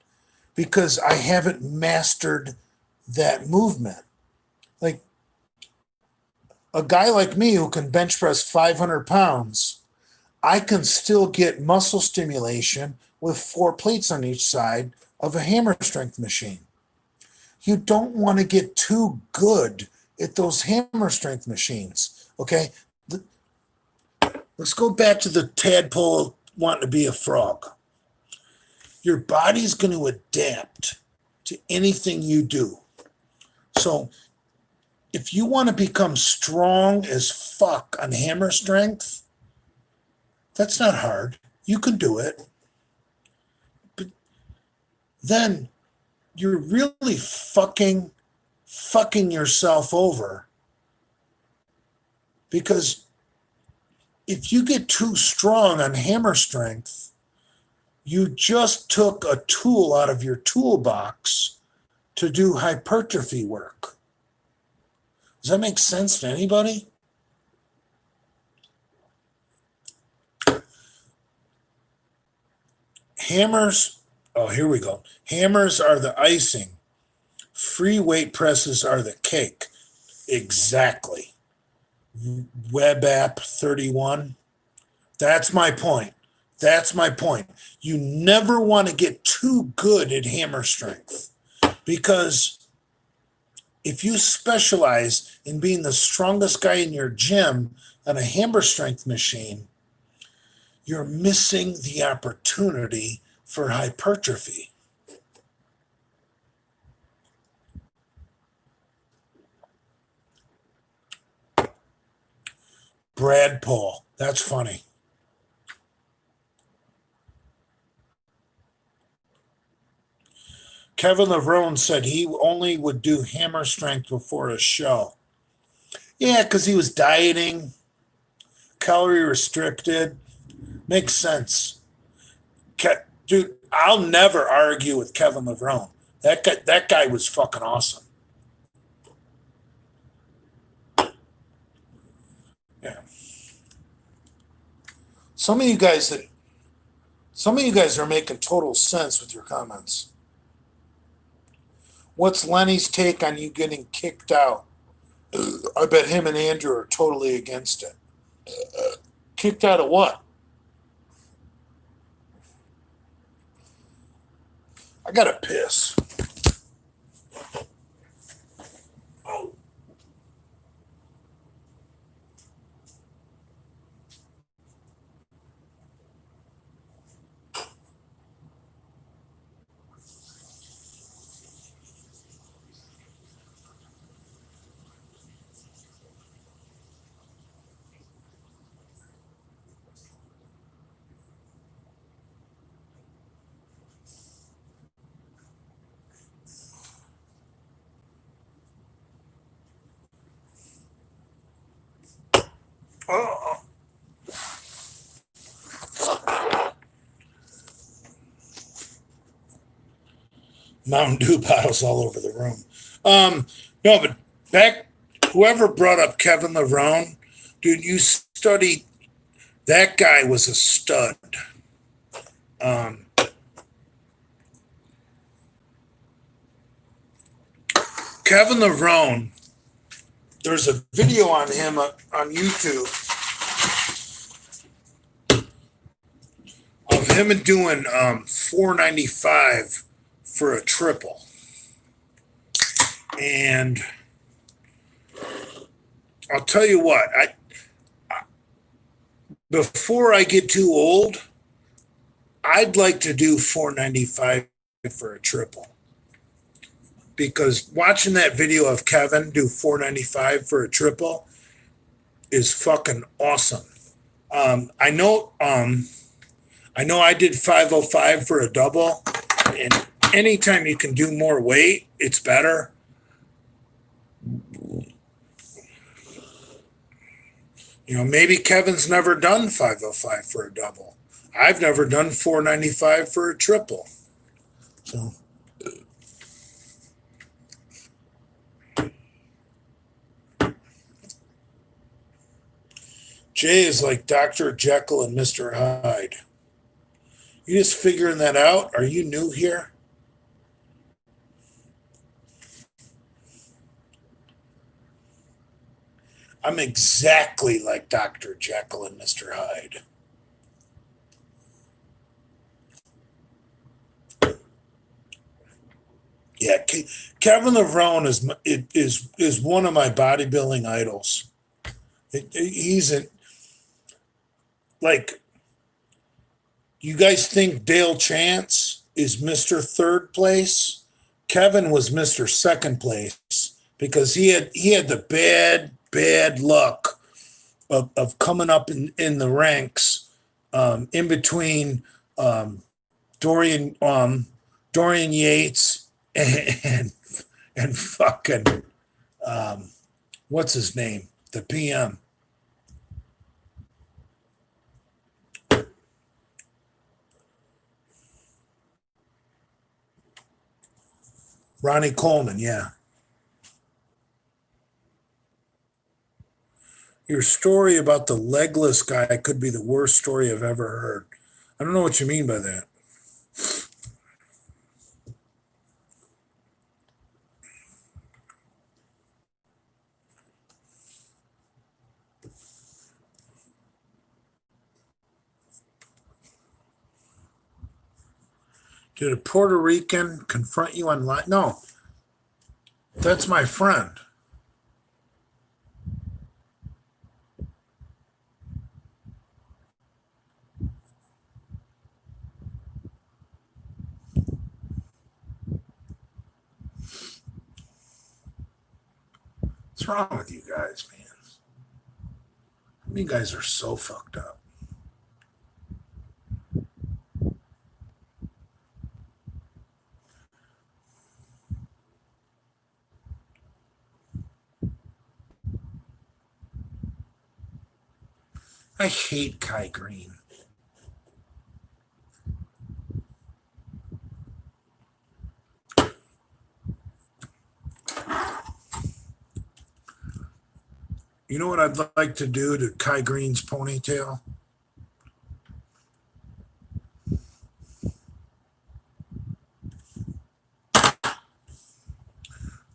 because I haven't mastered that movement. Like a guy like me who can bench press 500 pounds, I can still get muscle stimulation with 4 plates on each side of a hammer strength machine. You don't want to get too good at those hammer strength machines, okay? Let's go back to the tadpole wanting to be a frog. Your body's going to adapt to anything you do. So if you want to become strong as fuck on hammer strength, that's not hard. You can do it. But then you're really fucking yourself over, because if you get too strong on hammer strength, you just took a tool out of your toolbox to do hypertrophy work. Does that make sense to anybody? Hammers, oh, here we go. Hammers are the icing. Free weight presses are the cake. Exactly. Web app 31. That's my point. That's my point. You never want to get too good at hammer strength, because if you specialize in being the strongest guy in your gym on a hammer strength machine, you're missing the opportunity for hypertrophy. Brad Paul, that's funny. Kevin Levrone said he only would do hammer strength before a show. Yeah, because he was dieting, calorie restricted. Makes sense. Dude, I'll never argue with Kevin Levrone. That guy was fucking awesome. Yeah. Some of you guys are making total sense with your comments. What's Lenny's take on you getting kicked out? I bet him and Andrew are totally against it. Kicked out of what? I gotta piss. Oh. Oh. Mountain Dew bottles all over the room. No, but back, whoever brought up Kevin Levrone, dude, you studied, that guy was a stud. Kevin Levrone, there's a video on him on YouTube of him doing 495 for a triple. And I'll tell you what, before I get too old, I'd like to do 495 for a triple. Because watching that video of Kevin do 495 for a triple is fucking awesome. I know I did 505 for a double, and anytime you can do more weight, it's better. You know, maybe Kevin's never done 505 for a double. I've never done 495 for a triple. So Jay is like Dr. Jekyll and Mr. Hyde. You just figuring that out? Are you new here? I'm exactly like Dr. Jekyll and Mr. Hyde. Yeah, Kevin Levrone is one of my bodybuilding idols. He's like, you guys think Dale Chance is Mr. Third Place? Kevin was Mr. Second Place because he had the bad luck of coming up in the ranks, in between, um, Dorian Dorian Yates and and fucking, um, what's his name, the PM, Ronnie Coleman. Yeah, your story about the legless guy could be the worst story I've ever heard. I don't know what you mean by that. Did a Puerto Rican confront you online? No, that's my friend. What's wrong with you guys, man? You guys are so fucked up. I hate Kai Green. You know what I'd like to do to Kai Green's ponytail?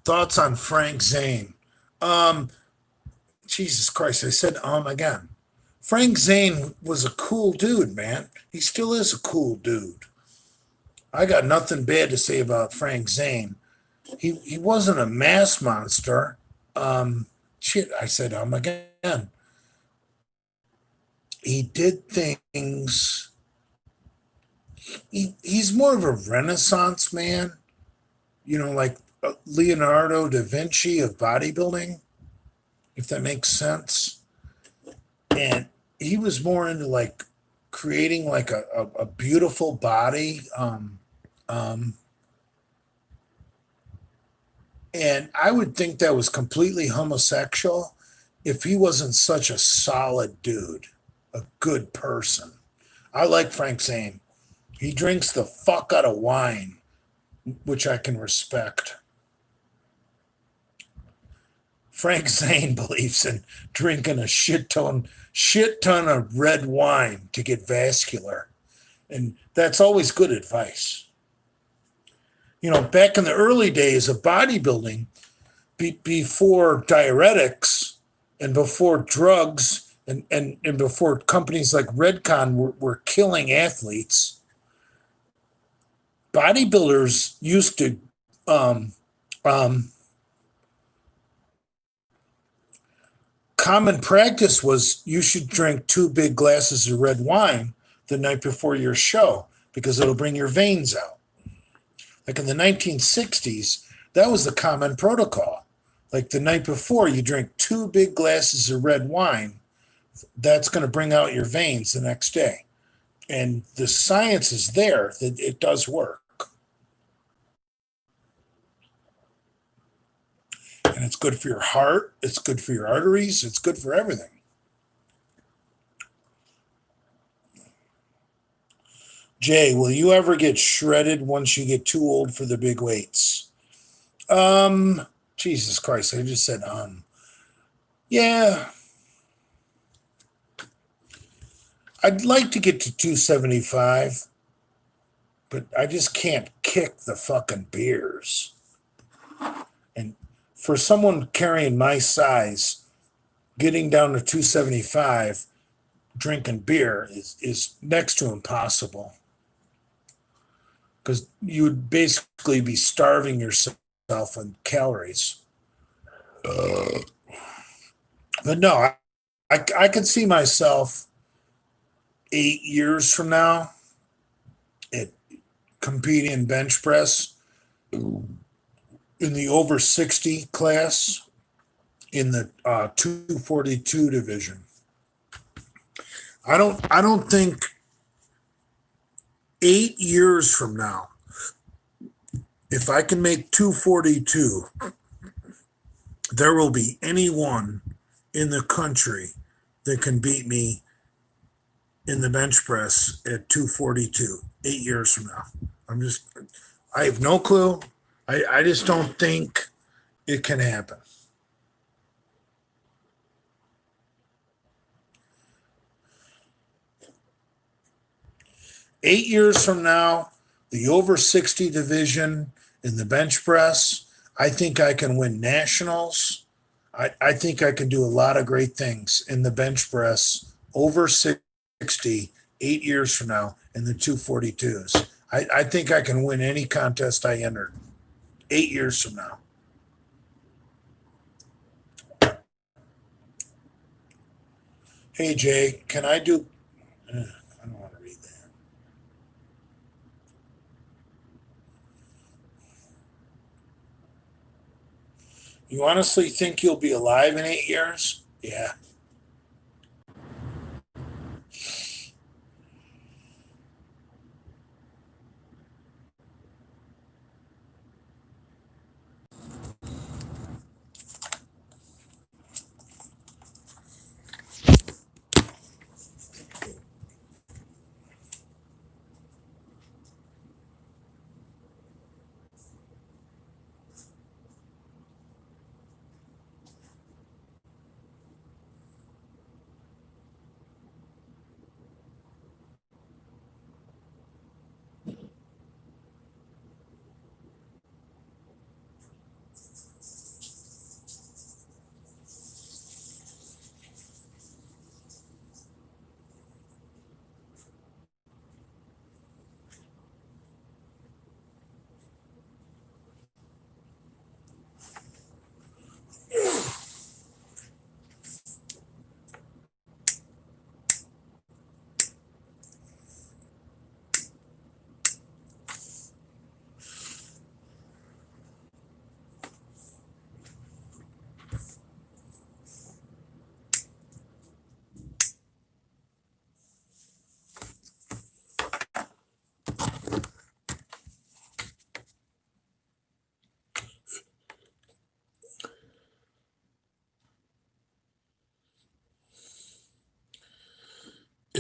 Thoughts on Frank Zane? Um, Jesus Christ, I said again. Frank Zane was a cool dude, man. He still is a cool dude. I got nothing bad to say about Frank Zane. He wasn't a mass monster. Shit, I said again. He did things. He's more of a Renaissance man, like Leonardo da Vinci of bodybuilding, if that makes sense. And he was more into like creating like a beautiful body. And I would think that was completely homosexual if he wasn't such a solid dude, a good person. I like Frank Zane. He drinks the fuck out of wine, which I can respect. Frank Zane believes in drinking a shit ton of red wine to get vascular. And that's always good advice. Back in the early days of bodybuilding, before diuretics and before drugs and before companies like Redcon were killing athletes, bodybuilders used to, common practice was you should drink 2 big glasses of red wine the night before your show because it'll bring your veins out. Like in the 1960s, that was the common protocol. Like the night before, you drink 2 big glasses of red wine. That's going to bring out your veins the next day. And the science is there that it does work. And it's good for your heart. It's good for your arteries. It's good for everything. Jay, will you ever get shredded once you get too old for the big weights? Jesus Christ, I just said, yeah. I'd like to get to 275, but I just can't kick the fucking beers. And for someone carrying my size, getting down to 275 drinking beer is next to impossible. Because you would basically be starving yourself on calories. But no, I could see myself 8 years from now at competing in bench press in the over 60 class in the 242 division. I don't think 8 years from now, if I can make 242, there will be anyone in the country that can beat me in the bench press at 242 8 years from now. I have no clue. I just don't think it can happen. 8 years from now, the over 60 division in the bench press, I think I can win nationals. I think I can do a lot of great things in the bench press over 60 8 years from now in the 242s. I think I can win any contest I entered 8 years from now. Hey, Jay, can I do? I don't want to read that. You honestly think you'll be alive in 8 years? Yeah.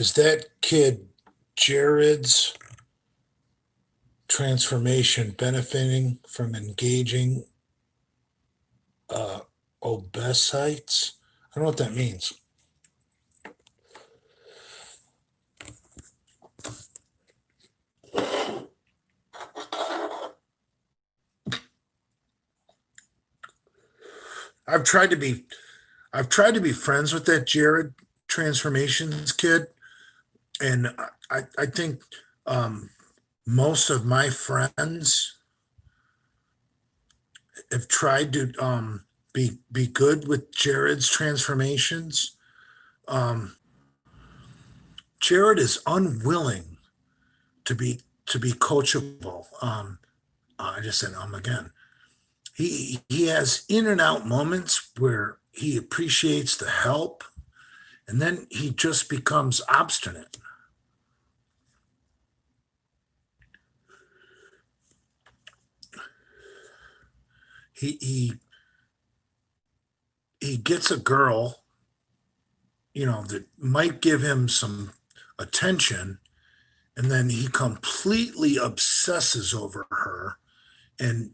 Is that kid Jared's transformation benefiting from engaging uh, obesites? I don't know what that means. I've tried to be I've tried to be friends with that Jared transformations kid, and I think um, most of my friends have tried to be good with Jared's transformations. Um, Jared is unwilling to be coachable. I just said again. He has in and out moments where he appreciates the help, and then he just becomes obstinate. He he gets a girl, that might give him some attention, and then he completely obsesses over her and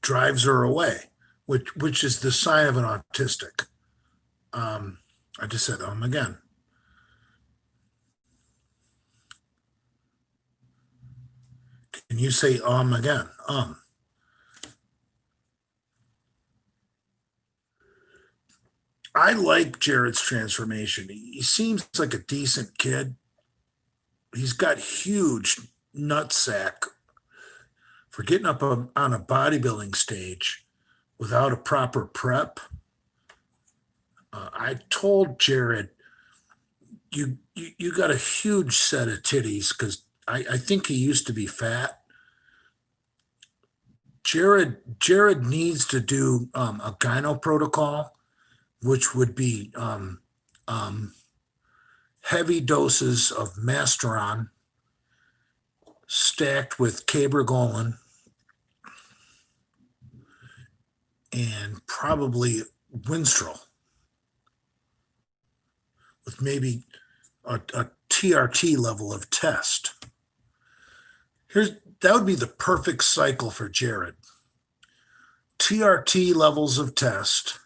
drives her away, which is the sign of an autistic. Um, I just said again. Can you say again? I like Jared's transformation. He seems like a decent kid. He's got huge nutsack for getting up on a bodybuilding stage without a proper prep. I told Jared, you got a huge set of titties because I think he used to be fat. Jared needs to do a gyno protocol, which would be um, heavy doses of Masteron stacked with cabergoline and probably Winstrol with maybe a TRT level of test. That would be the perfect cycle for Jared. TRT levels of test,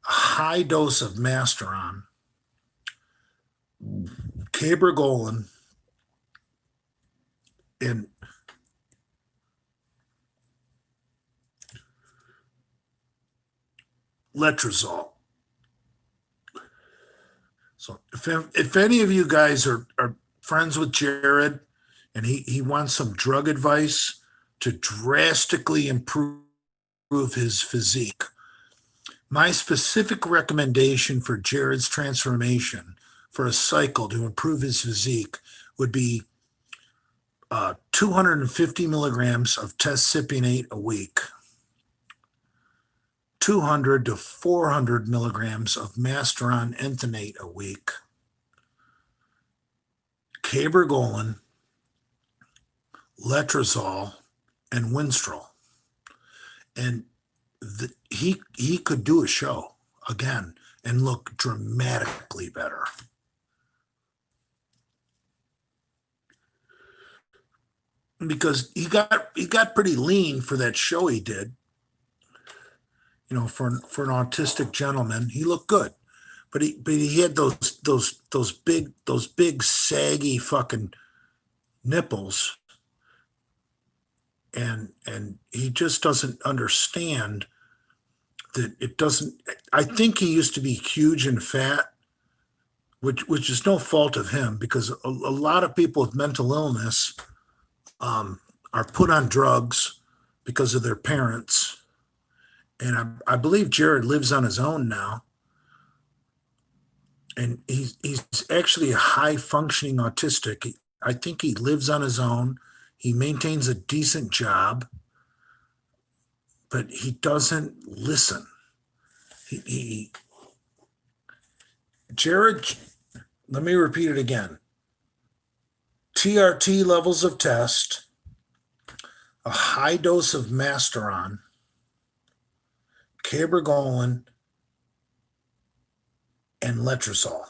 a high dose of Masteron, cabergoline, and letrozole. So if any of you guys are friends with Jared and he wants some drug advice to drastically improve his physique, my specific recommendation for Jared's transformation for a cycle to improve his physique would be 250 milligrams of test-cypionate a week, 200 to 400 milligrams of Masteron enthanate a week, cabergoline, letrozole, and Winstrol. And he could do a show again and look dramatically better. Because he got pretty lean for that show he did. You know, for an autistic gentleman, he looked good, but he had those big saggy fucking nipples, and he just doesn't understand that it doesn't. I think he used to be huge and fat, which is no fault of him, because a lot of people with mental illness are put on drugs because of their parents. And I believe Jared lives on his own now. And he's actually a high functioning autistic. I think he lives on his own. He maintains a decent job, but he doesn't listen. Jared, let me repeat it again. TRT levels of test, a high dose of Masteron, cabergoline, and letrozole.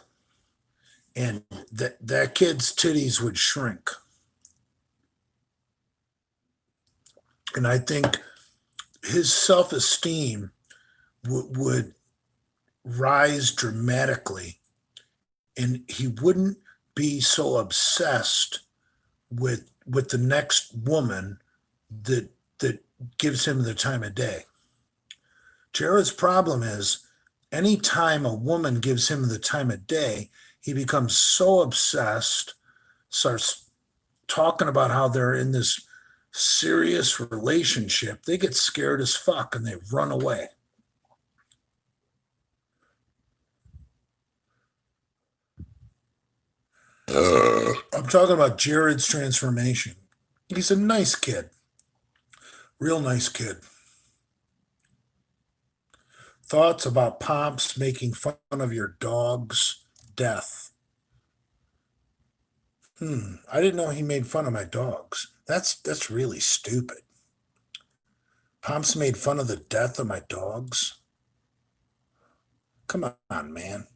And that kid's titties would shrink. And I think his self-esteem would rise dramatically, and he wouldn't be so obsessed with the next woman that gives him the time of day. Jared's problem is anytime a woman gives him the time of day, he becomes so obsessed, starts talking about how they're in this serious relationship. They get scared as fuck and they run away. I'm talking about Jared's transformation. He's a nice kid. Real nice kid. Thoughts about Pomps making fun of your dog's death? I didn't know he made fun of my dogs. That's really stupid. Pomps made fun of the death of my dogs? Come on, man.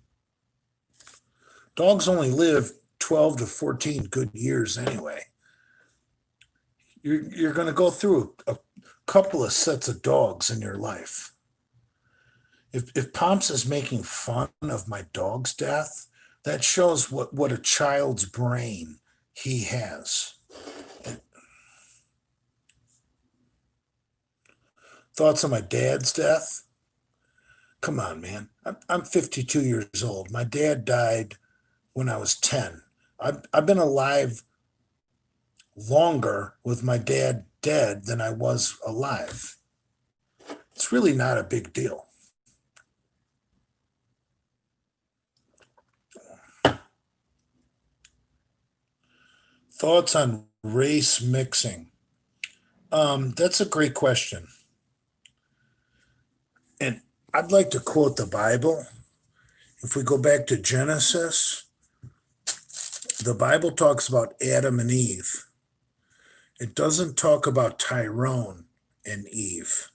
Dogs only live 12 to 14 good years anyway. You're going to go through a couple of sets of dogs in your life. If Pomps is making fun of my dog's death, that shows what a child's brain he has. And thoughts on my dad's death? Come on, man. I'm 52 years old. My dad died when I was 10. I've been alive longer with my dad dead than I was alive. It's really not a big deal. Thoughts on race mixing? That's a great question. And I'd like to quote the Bible. If we go back to Genesis, the Bible talks about Adam and Eve. It doesn't talk about Tyrone and Eve.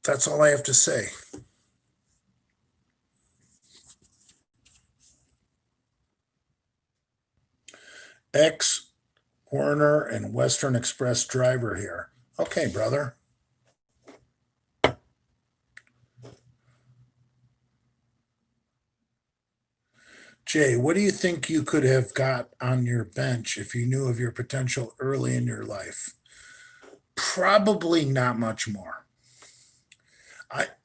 That's all I have to say. Ex Werner and Western Express driver here. Okay, brother. Jay, what do you think you could have got on your bench if you knew of your potential early in your life? Probably not much more.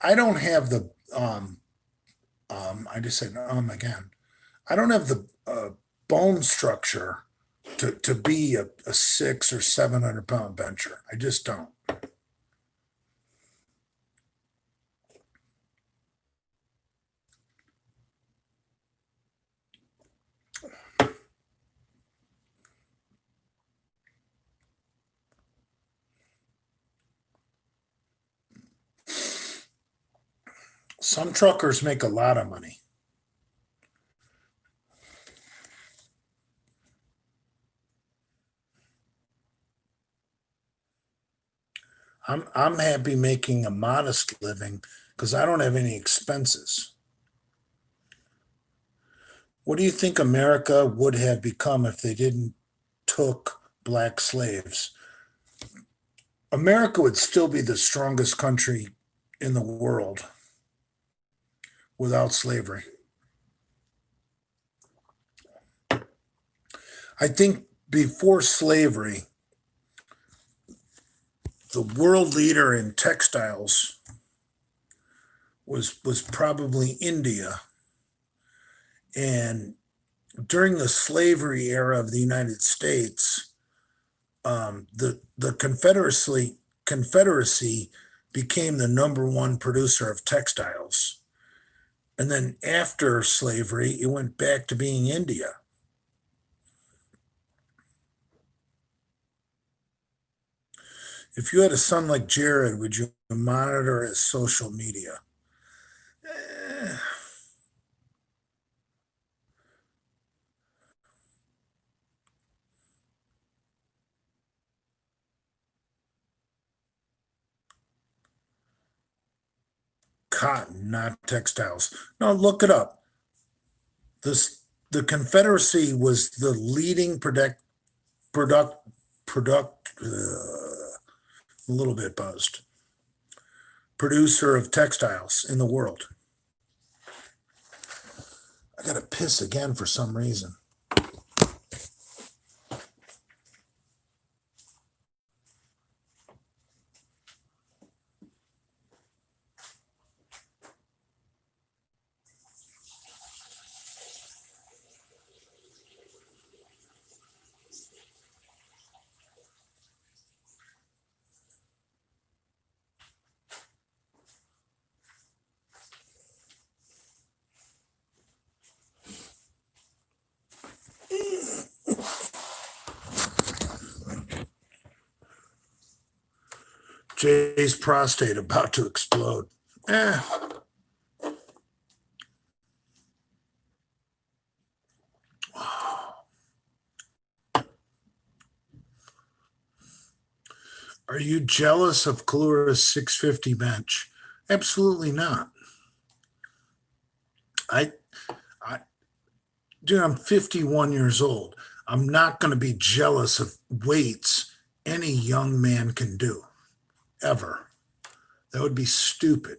I don't have the I just said again. I don't have the bone structure to be a 600 or 700 pound bencher. I just don't. Some truckers make a lot of money. I'm happy making a modest living because I don't have any expenses. What do you think America would have become if they didn't took black slaves? America would still be the strongest country in the world without slavery. I think before slavery, the world leader in textiles was probably India. And during the slavery era of the United States, the Confederacy became the number one producer of textiles. And then after slavery, it went back to being India. If you had a son like Jared, would you monitor his social media? Eh, cotton, not textiles. No, look it up. The Confederacy was the leading product product a little bit buzzed producer of textiles in the world. I gotta piss again for some reason. Jay's prostate about to explode. Eh. Are you jealous of Kalura's 650 bench? Absolutely not. I, I, dude, I'm 51 years old. I'm not going to be jealous of weights any young man can do, ever. That would be stupid.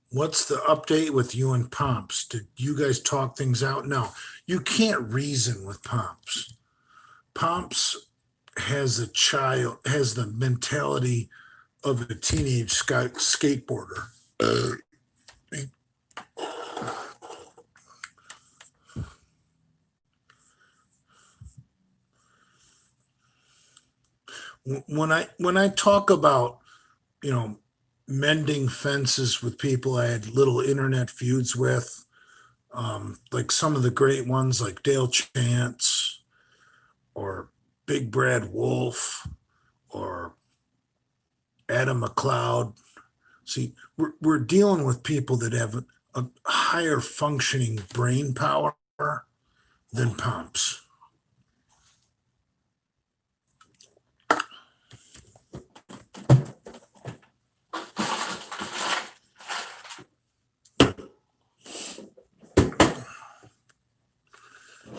What's the update with you and Pomps? Did you guys talk things out? No, you can't reason with Pomps. Pomps has the mentality of a teenage skateboarder. when I talk about, you know, mending fences with people I had little internet feuds with, like some of the great ones like Dale Chance or Big Brad Wolf or Adam McLeod. See, we're dealing with people that have a higher functioning brain power than pumps.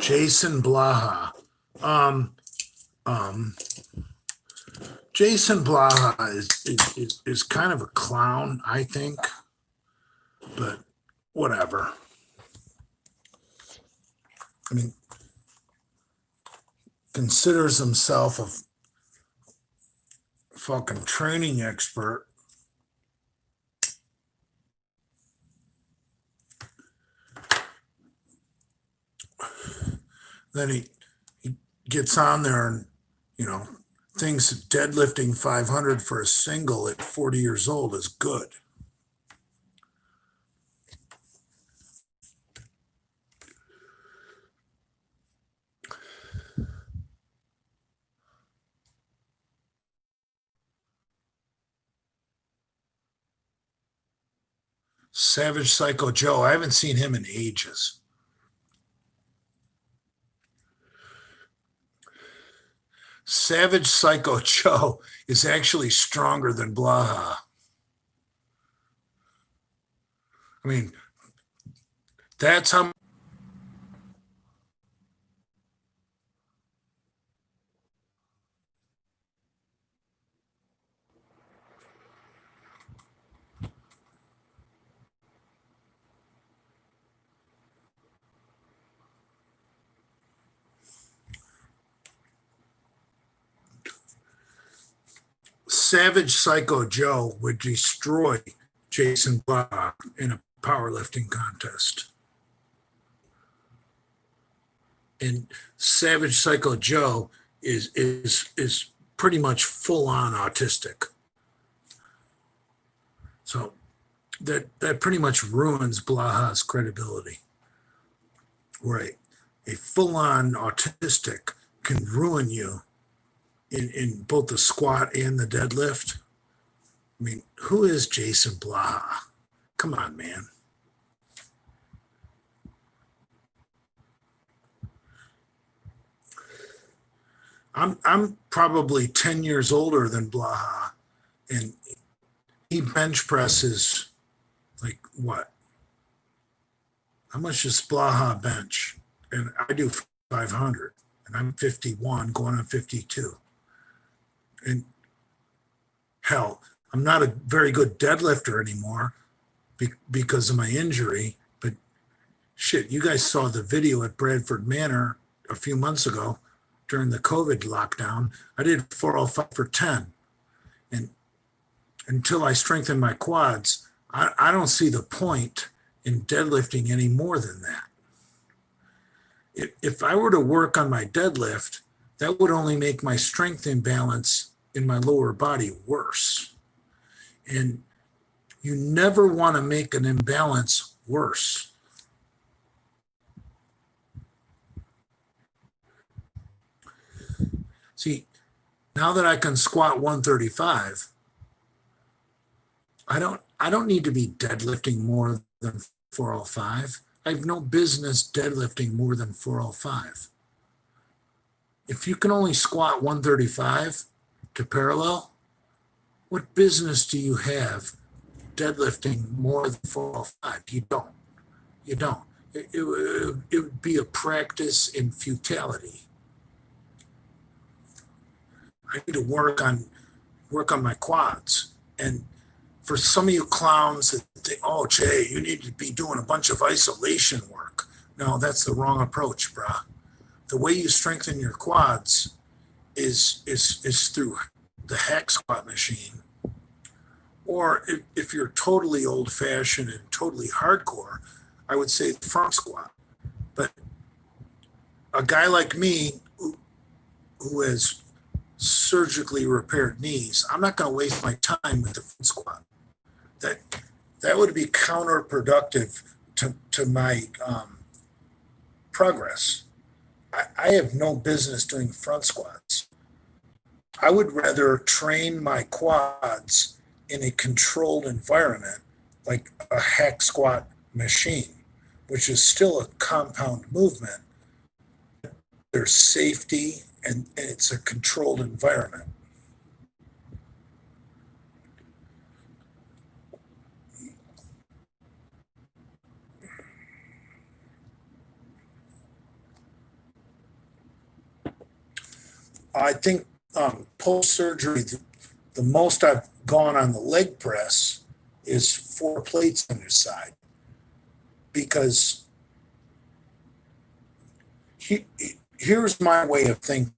Jason Blaha. Um, um, Jason Blaha is kind of a clown, I think, but whatever. I mean, considers himself a fucking training expert. Then he gets on there and, you know, thinks deadlifting 500 for a single at 40 years old is good. Savage Psycho Joe, I haven't seen him in ages. Savage Psycho Joe is actually stronger than Blaha. I mean, that's how. Savage Psycho Joe would destroy Jason Blaha in a powerlifting contest. And Savage Psycho Joe is pretty much full on autistic. So that pretty much ruins Blaha's credibility. Right. A full on autistic can ruin you in both the squat and the deadlift. I mean, who is Jason Blaha? Come on, man. I'm probably 10 years older than Blaha, and he bench presses like what? How much does Blaha bench? And I do 500, and I'm 51, going on 52. And hell, I'm not a very good deadlifter anymore because of my injury. But shit, you guys saw the video at Bradford Manor a few months ago during the COVID lockdown. I did 405 for 10. And until I strengthen my quads, I don't see the point in deadlifting any more than that. If I were to work on my deadlift, that would only make my strength imbalance in my lower body worse. And you never want to make an imbalance worse. See, now that I can squat 135, I don't need to be deadlifting more than 405. I have no business deadlifting more than 405. If you can only squat 135 to parallel, what business do you have deadlifting more than 405? You don't. You don't. It would be a practice in futility. I need to work on my quads. And for some of you clowns that think, oh, Jay, you need to be doing a bunch of isolation work. No, that's the wrong approach, brah. The way you strengthen your quads is through the hack squat machine. Or if you're totally old fashioned and totally hardcore, I would say the front squat. But a guy like me who has surgically repaired knees, I'm not going to waste my time with the front squat. That that would be counterproductive to my progress. I have no business doing front squats. I would rather train my quads in a controlled environment, like a hack squat machine, which is still a compound movement. There's safety and it's a controlled environment. I think post-surgery, the most I've gone on the leg press is 4 plates on your side, because here's my way of thinking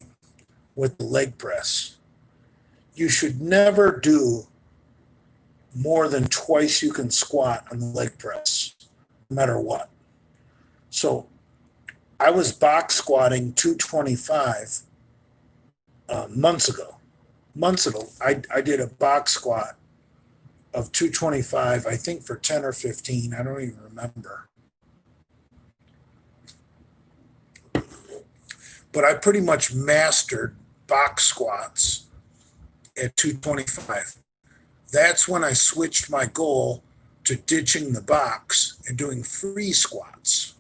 with the leg press. You should never do more than twice you can squat on the leg press, no matter what. So I was box squatting 225 months ago. I did a box squat of 225, I think for 10 or 15, I don't even remember. But I pretty much mastered box squats at 225. That's when I switched my goal to ditching the box and doing free squats.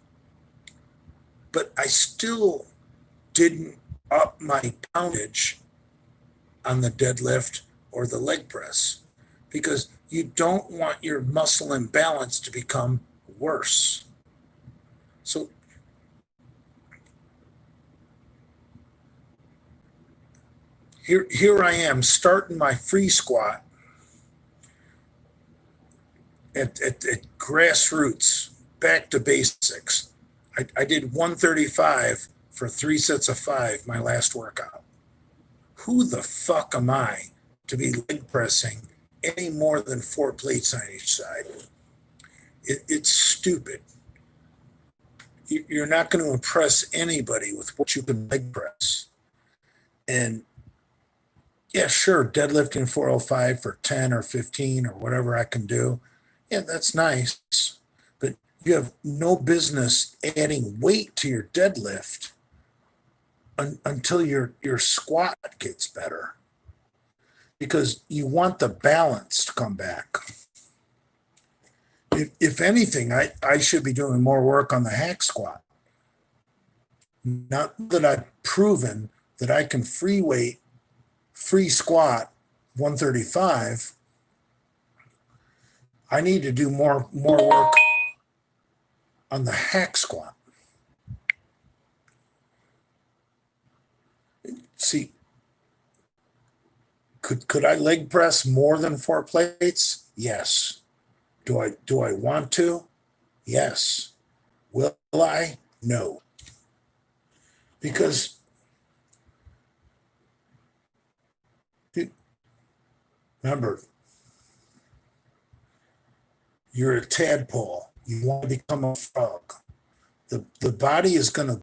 But I still didn't up my poundage on the deadlift or the leg press, because you don't want your muscle imbalance to become worse. So here I am starting my free squat at grassroots, back to basics. I did 135 for 3 sets of 5 my last workout. Who the fuck am I to be leg pressing any more than 4 plates on each side? It's stupid. You're not going to impress anybody with what you can leg press. And yeah, sure, deadlifting 405 for 10 or 15 or whatever I can do. Yeah, that's nice. But you have no business adding weight to your deadlift until your squat gets better, because you want the balance to come back. If anything, I should be doing more work on the hack squat. Not that I've proven that I can free squat 135. I need to do more work on the hack squat. See, could I leg press more than 4 plates? Yes. Do I want to? Yes. Will I? No. Because remember, you're a tadpole. You want to become a frog. The body is going to.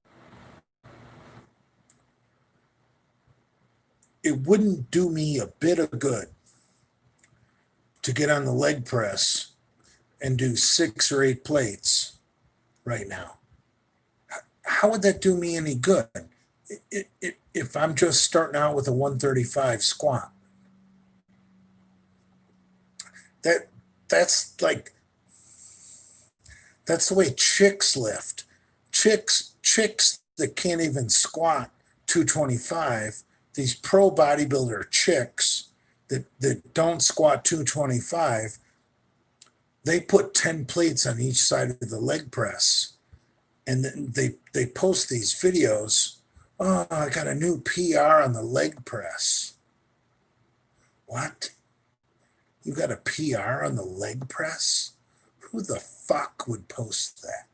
It wouldn't do me a bit of good to get on the leg press and do 6 or 8 plates right now. How would that do me any good if I'm just starting out with a 135 squat? That's the way chicks lift. Chicks that can't even squat 225, these pro bodybuilder chicks that don't squat 225, they put 10 plates on each side of the leg press. And then they post these videos. Oh, I got a new PR on the leg press. What? You got a PR on the leg press? Who the fuck would post that?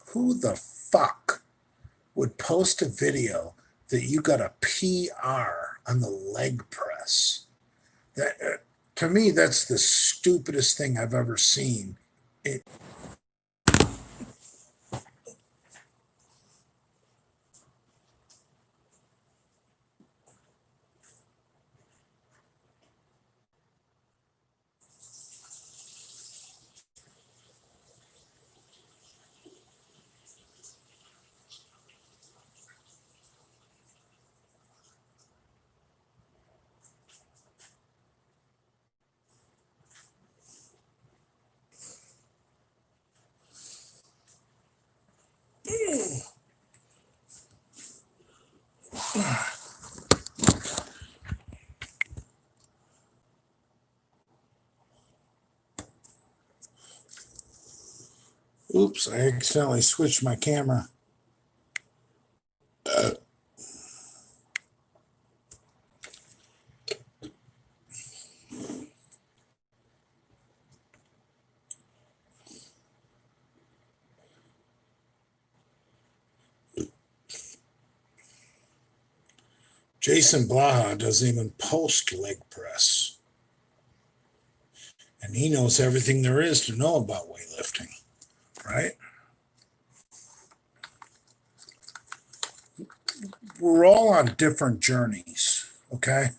Who the fuck would post a video that you got a PR on the leg press? That to me, that's the stupidest thing I've ever seen. Oops, I accidentally switched my camera. Jason Blaha doesn't even post leg press. And he knows everything there is to know about weightlifting, right? We're all on different journeys, okay?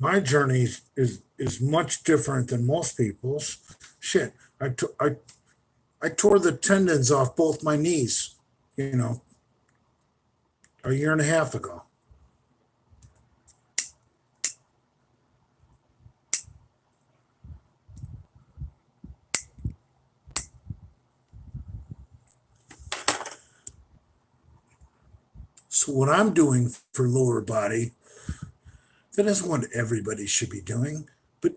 My journey is much different than most people's. Shit, I tore the tendons off both my knees, a year and a half ago. So what I'm doing for lower body, that is what everybody should be doing, but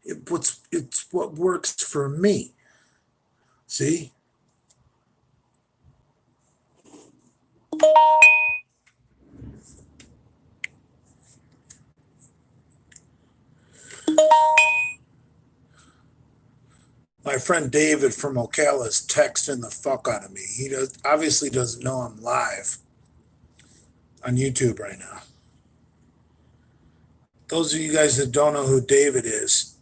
it's what works for me. See? My friend David from Ocala is texting the fuck out of me. He obviously doesn't know I'm live on YouTube right now. Those of you guys that don't know who David is,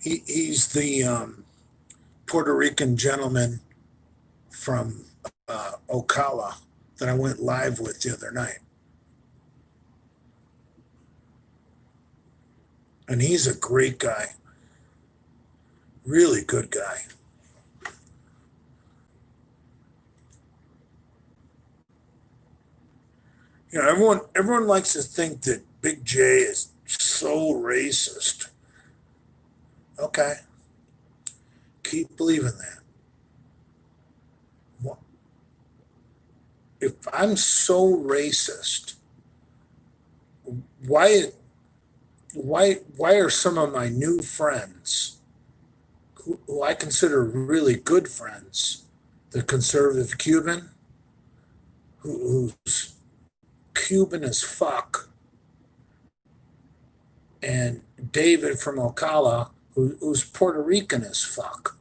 he's the Puerto Rican gentleman from Ocala that I went live with the other night. And he's a great guy. Really good guy. Everyone likes to think that Big J is so racist. Okay. Keep believing that. If I'm so racist, why are some of my new friends, who I consider really good friends, the conservative Cuban, who's Cuban as fuck, and David from Ocala, who's Puerto Rican as fuck.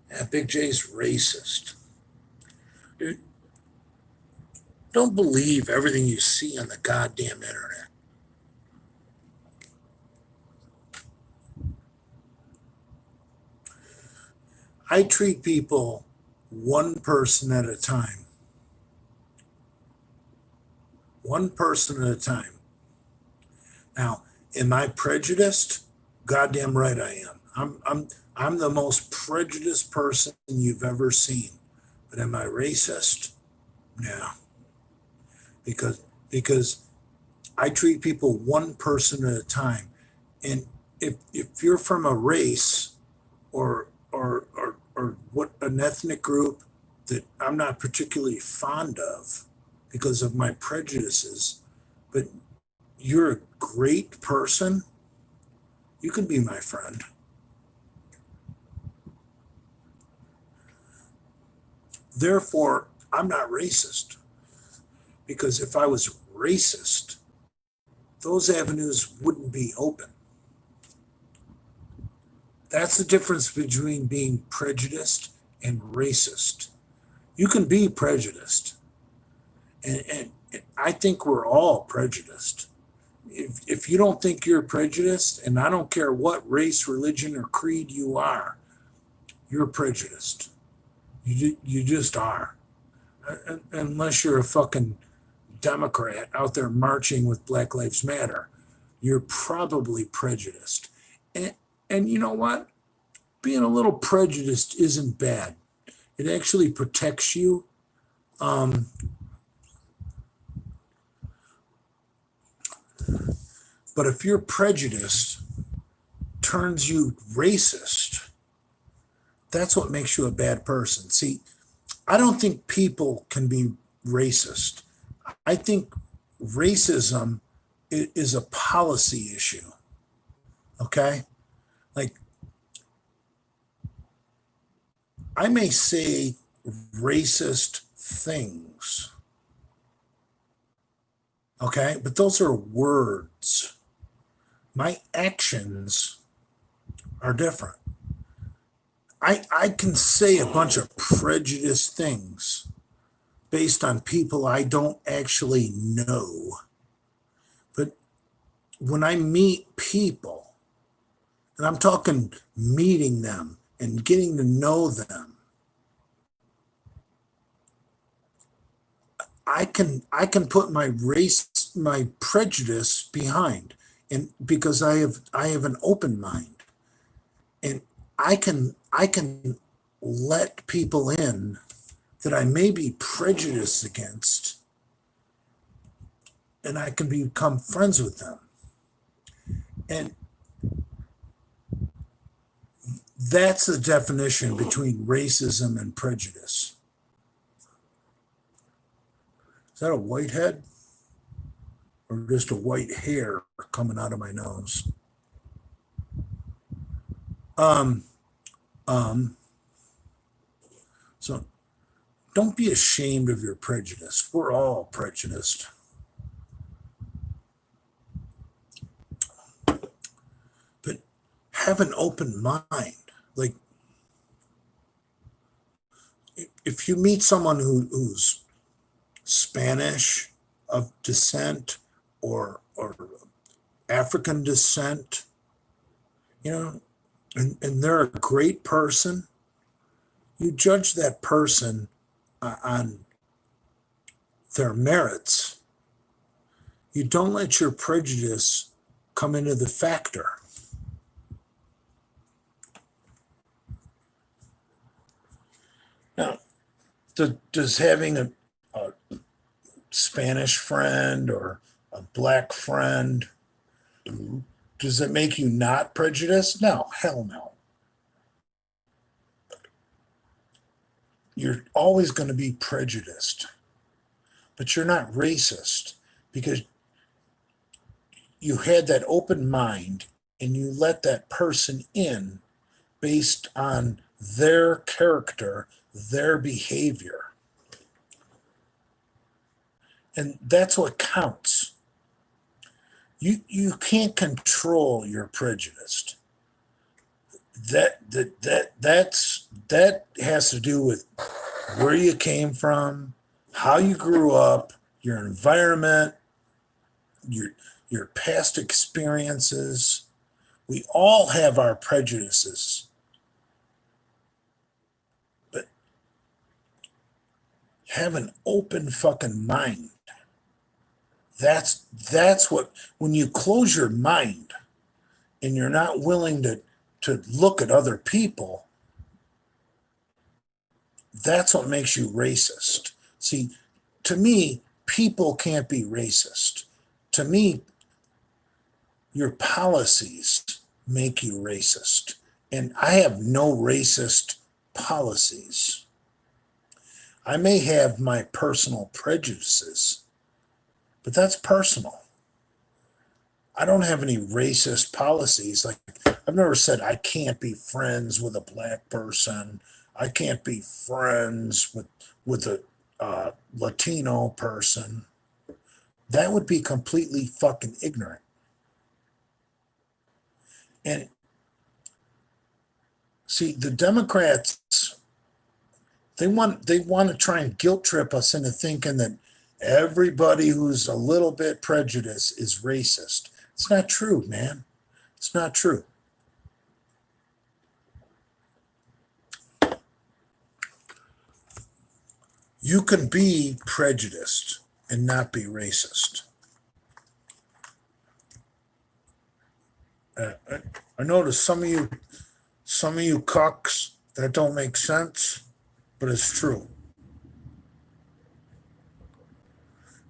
And Big J's racist. Dude, don't believe everything you see on the goddamn internet. I treat people one person at a time. One person at a time. Now, am I prejudiced? Goddamn right I am. I'm the most prejudiced person you've ever seen. But am I racist? No. Because I treat people one person at a time. And if you're from a race or what an ethnic group that I'm not particularly fond of because of my prejudices, but you're a great person, you can be my friend. Therefore, I'm not racist. Because if I was racist, those avenues wouldn't be open. That's the difference between being prejudiced and racist. You can be prejudiced. And I think we're all prejudiced. If you don't think you're prejudiced, and I don't care what race, religion, or creed you are, you're prejudiced. You just are. Unless you're a fucking Democrat out there marching with Black Lives Matter, you're probably prejudiced. And you know what? Being a little prejudiced isn't bad. It actually protects you. But if your prejudice turns you racist, that's what makes you a bad person. See, I don't think people can be racist. I think racism is a policy issue. Okay? Like, I may say racist things, okay? But those are words. My actions are different. I can say a bunch of prejudiced things based on people I don't actually know. But when I meet people, and I'm talking meeting them and getting to know them, I can put my race, my prejudice behind, and because I have an open mind, and I can let people in that I may be prejudiced against, and I can become friends with them. And that's the definition between racism and prejudice. Is that a whitehead? Or just a white hair coming out of my nose? Um, so don't be ashamed of your prejudice. We're all prejudiced. But have an open mind. Like, if you meet someone who's Spanish of descent or African descent, and they're a great person, you judge that person on their merits. You don't let your prejudice come into the factor. Now, does having a Spanish friend or a black friend, does it make you not prejudiced? No, hell no. You're always going to be prejudiced, but you're not racist because you had that open mind and you let that person in based on their character, their behavior. And that's what counts. You can't control your prejudice. That has to do with where you came from, how you grew up, your environment, your past experiences. We all have our prejudices. But have an open fucking mind. That's what, when you close your mind and you're not willing to look at other people, that's what makes you racist. See, to me, people can't be racist. To me, your policies make you racist. And I have no racist policies. I may have my personal prejudices, but that's personal. I don't have any racist policies. Like, I've never said I can't be friends with a black person. I can't be friends with a Latino person. That would be completely fucking ignorant. And see, the Democrats, they want to try and guilt trip us into thinking that everybody who's a little bit prejudiced is racist. It's not true, man. It's not true. You can be prejudiced and not be racist. I notice some of you cucks, that don't make sense, but it's true.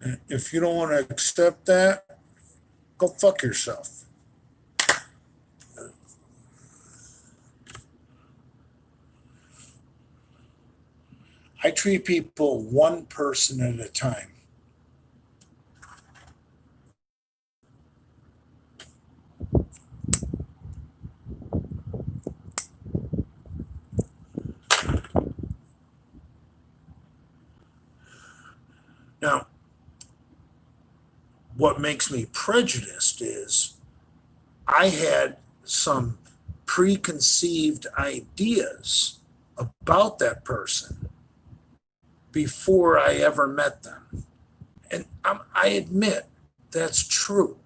And if you don't want to accept that, go fuck yourself. I treat people one person at a time. Now, what makes me prejudiced is I had some preconceived ideas about that person before I ever met them. And I admit that's true.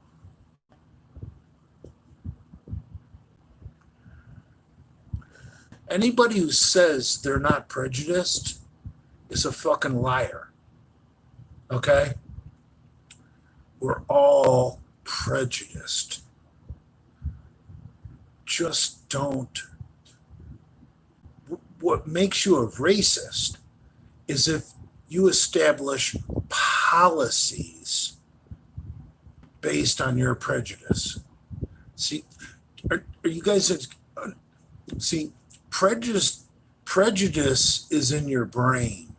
Anybody who says they're not prejudiced is a fucking liar. Okay? We're all prejudiced. Just don't. What makes you a racist is if you establish policies based on your prejudice. See, are you guys, see, prejudice is in your brain.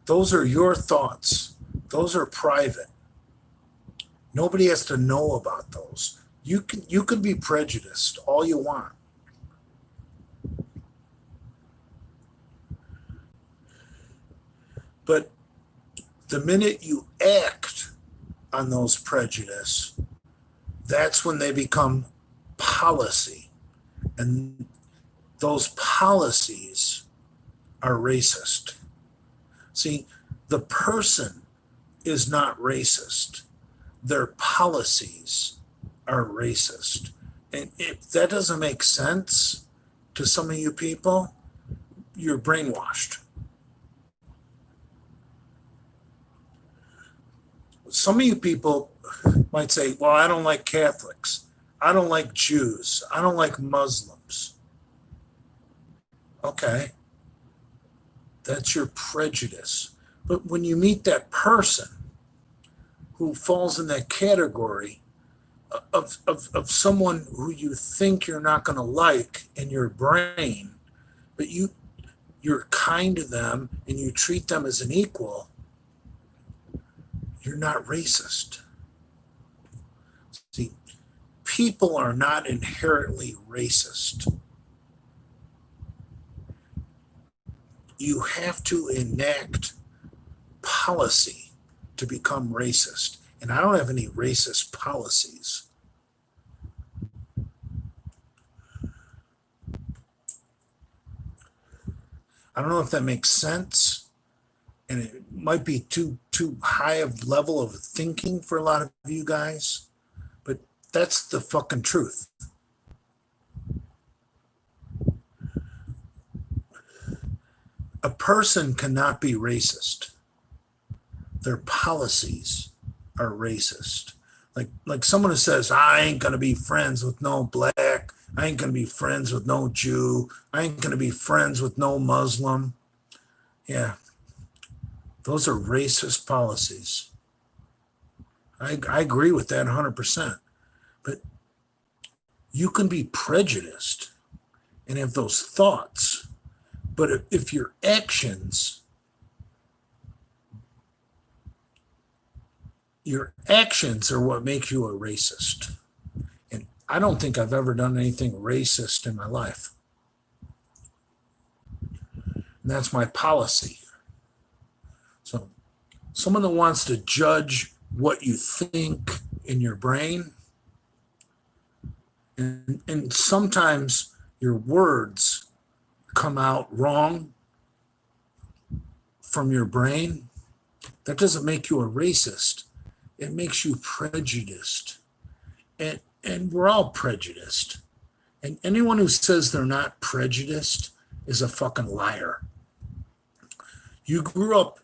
Those are your thoughts. Those are private. Nobody has to know about those. You can be prejudiced all you want. But the minute you act on those prejudice, that's when they become policy. And those policies are racist. See, the person is not racist. Their policies are racist. And if that doesn't make sense to some of you people, you're brainwashed. Some of you people might say, well, I don't like Catholics. I don't like Jews. I don't like Muslims. Okay. That's your prejudice. But when you meet that person who falls in that category of someone who you think you're not going to like in your brain, but you're kind to them and you treat them as an equal, you're not racist. See, people are not inherently racist. You have to enact policy to become racist. And I don't have any racist policies. I don't know if that makes sense. And it might be too high of level of thinking for a lot of you guys, but that's the fucking truth. A person cannot be racist. Their policies are racist. Like someone who says, I ain't gonna be friends with no black, I ain't gonna be friends with no Jew, I ain't gonna be friends with no Muslim. Yeah. Those are racist policies. I agree with that 100%. But you can be prejudiced and have those thoughts. But if your actions are what make you a racist. And I don't think I've ever done anything racist in my life. And that's my policy. So someone that wants to judge what you think in your brain, and sometimes your words come out wrong from your brain, that doesn't make you a racist. It makes you prejudiced. And we're all prejudiced. And anyone who says they're not prejudiced is a fucking liar. You grew up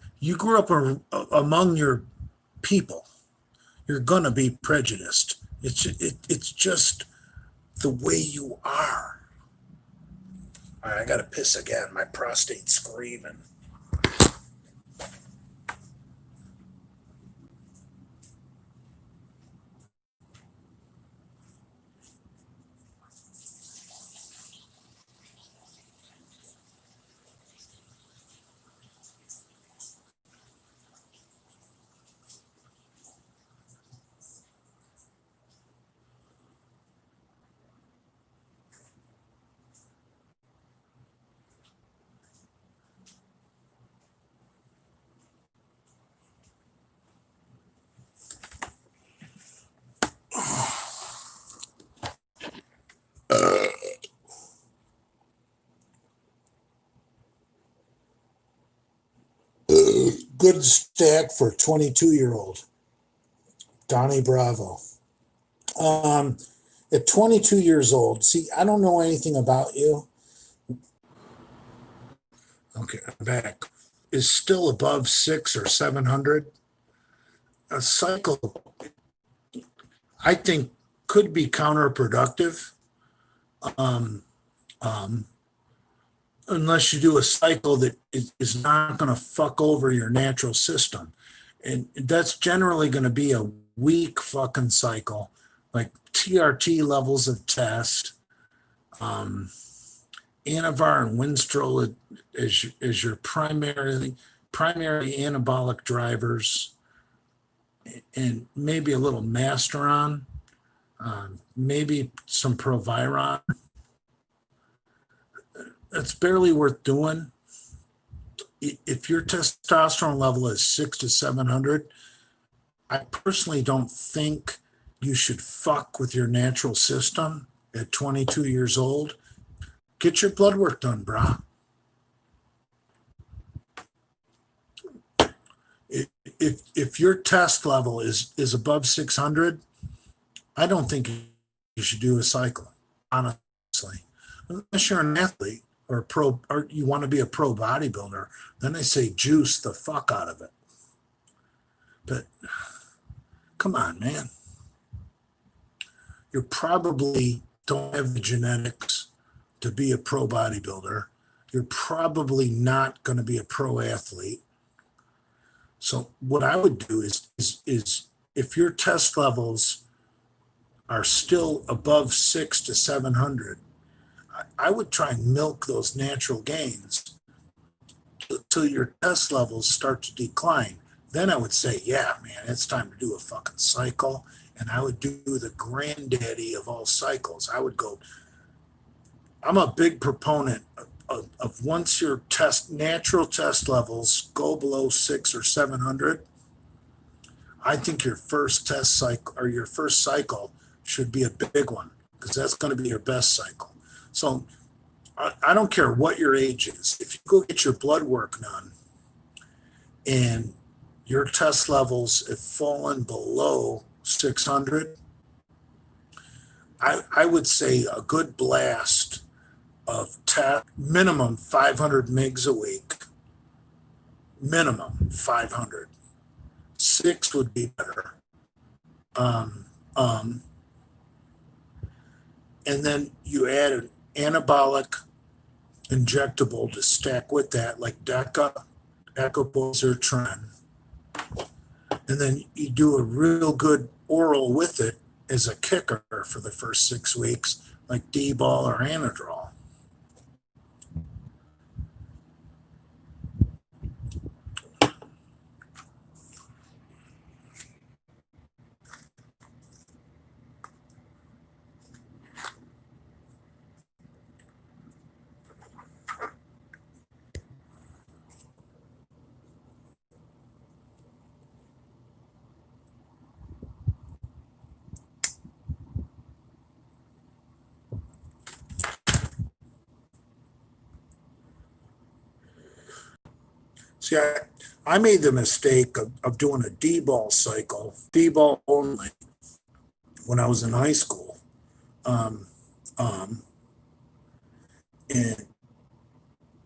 among your people. You're gonna be prejudiced. It's just the way you are. All right, I gotta piss again. My prostate's screaming. good stack for 22-year-old. Donnie Bravo. At 22 years old, see, I don't know anything about you. Okay, I'm back. Is still above 600 or 700. A cycle, I think, could be counterproductive. Unless you do a cycle that is not going to fuck over your natural system. And that's generally going to be a weak fucking cycle, like TRT levels of test, Anavar and Winstrol as your primary anabolic drivers, and maybe a little Masteron, maybe some Proviron. That's barely worth doing. If your testosterone level is 600 to 700, I personally don't think you should fuck with your natural system at 22 years old. Get your blood work done, brah. If your test level is above 600, I don't think you should do a cycle, honestly. Unless you're an athlete or a pro, or you want to be a pro bodybuilder, then I say juice the fuck out of it. But come on, man. You probably don't have the genetics to be a pro bodybuilder. You're probably not going to be a pro athlete. So what I would do is if your test levels are still above 600 to 700, I would try and milk those natural gains till your test levels start to decline. Then I would say, yeah, man, it's time to do a fucking cycle. And I would do the granddaddy of all cycles. I would go, I'm a big proponent of once your natural test levels go below 600 or 700, I think your first test cycle or your first cycle should be a big one, because that's going to be your best cycle. So I don't care what your age is. If you go get your blood work done and your test levels have fallen below 600, I would say a good blast of minimum 500 mgs a week. Minimum 500. 6 would be better. And then you add an anabolic injectable to stack with that, like Deca, Equipoise or Tren. And then you do a real good oral with it as a kicker for the first 6 weeks, like D-ball or Anadrol. See, I made the mistake of doing a D-ball cycle, D-ball only, when I was in high school. And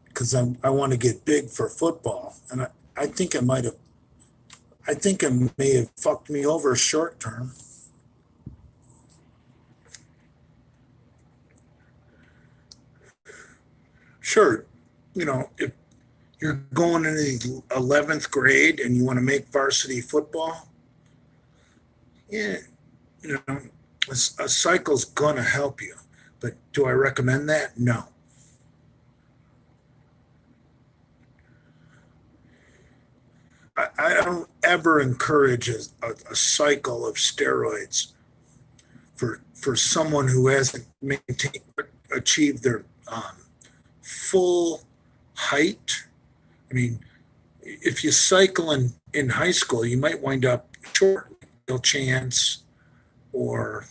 because I want to get big for football. And I think it may have fucked me over short term. Sure, if you're going into the 11th grade and you want to make varsity football, yeah, a cycle's gonna help you. But do I recommend that? No. I don't ever encourage a cycle of steroids for someone who hasn't achieved their full height. I mean, if you cycle in high school, you might wind up short, Bill Chance or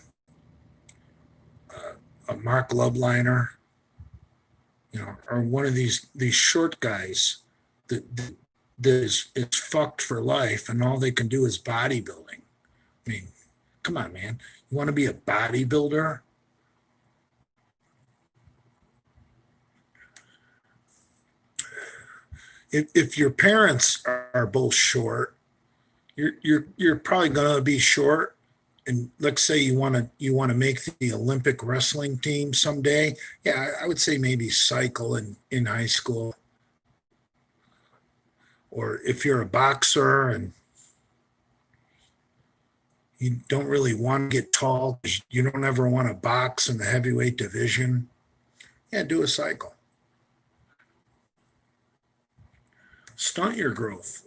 a Mark Lubliner, or one of these short guys that that is fucked for life, and all they can do is bodybuilding. I mean, come on, man. You want to be a bodybuilder? If your parents are both short, you're probably going to be short. And let's say you want to make the Olympic wrestling team someday. Yeah, I would say maybe cycle in high school. Or if you're a boxer and you don't really want to get tall, you don't ever want to box in the heavyweight division, yeah, do a cycle. Stunt your growth.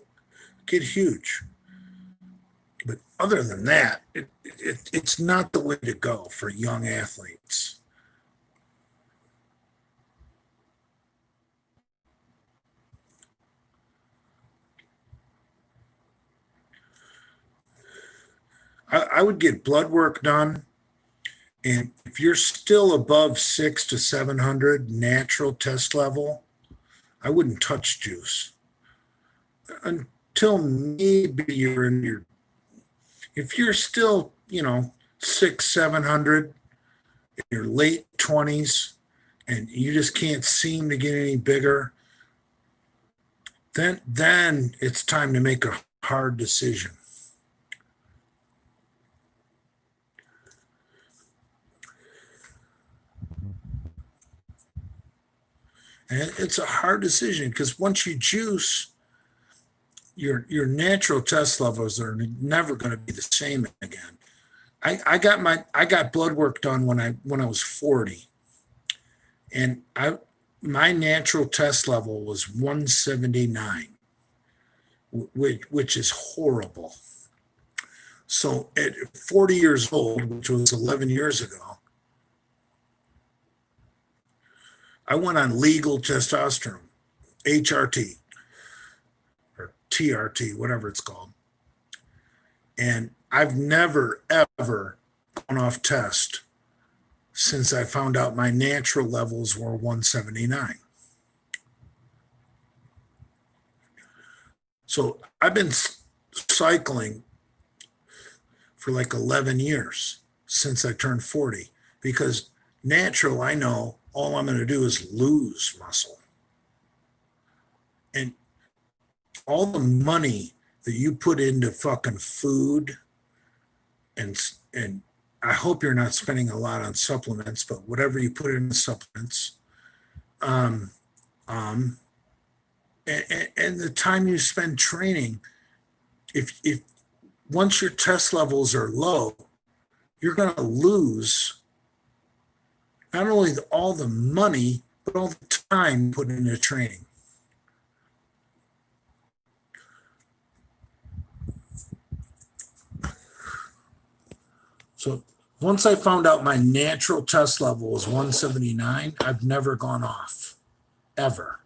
Get huge. But other than that, it's not the way to go for young athletes. I would get blood work done. And if you're still above 600 to 700 natural test level, I wouldn't touch juice until maybe you're in your, if you're still, 700 in your late 20s and you just can't seem to get any bigger, then it's time to make a hard decision. And it's a hard decision because once you juice, your natural test levels are never going to be the same again. I got blood work done when I was 40, and my natural test level was 179, which is horrible. So at 40 years old, which was 11 years ago, I went on legal testosterone, HRT or TRT, whatever it's called. And I've never, ever gone off test since I found out my natural levels were 179. So I've been cycling for like 11 years since I turned 40 because natural, I know all I'm going to do is lose muscle. And all the money that you put into fucking food and I hope you're not spending a lot on supplements, but whatever you put in supplements, um, um, and the time you spend training, if once your test levels are low, you're going to lose not only all the money, but all the time put into training. So once I found out my natural test level was 179, I've never gone off, ever.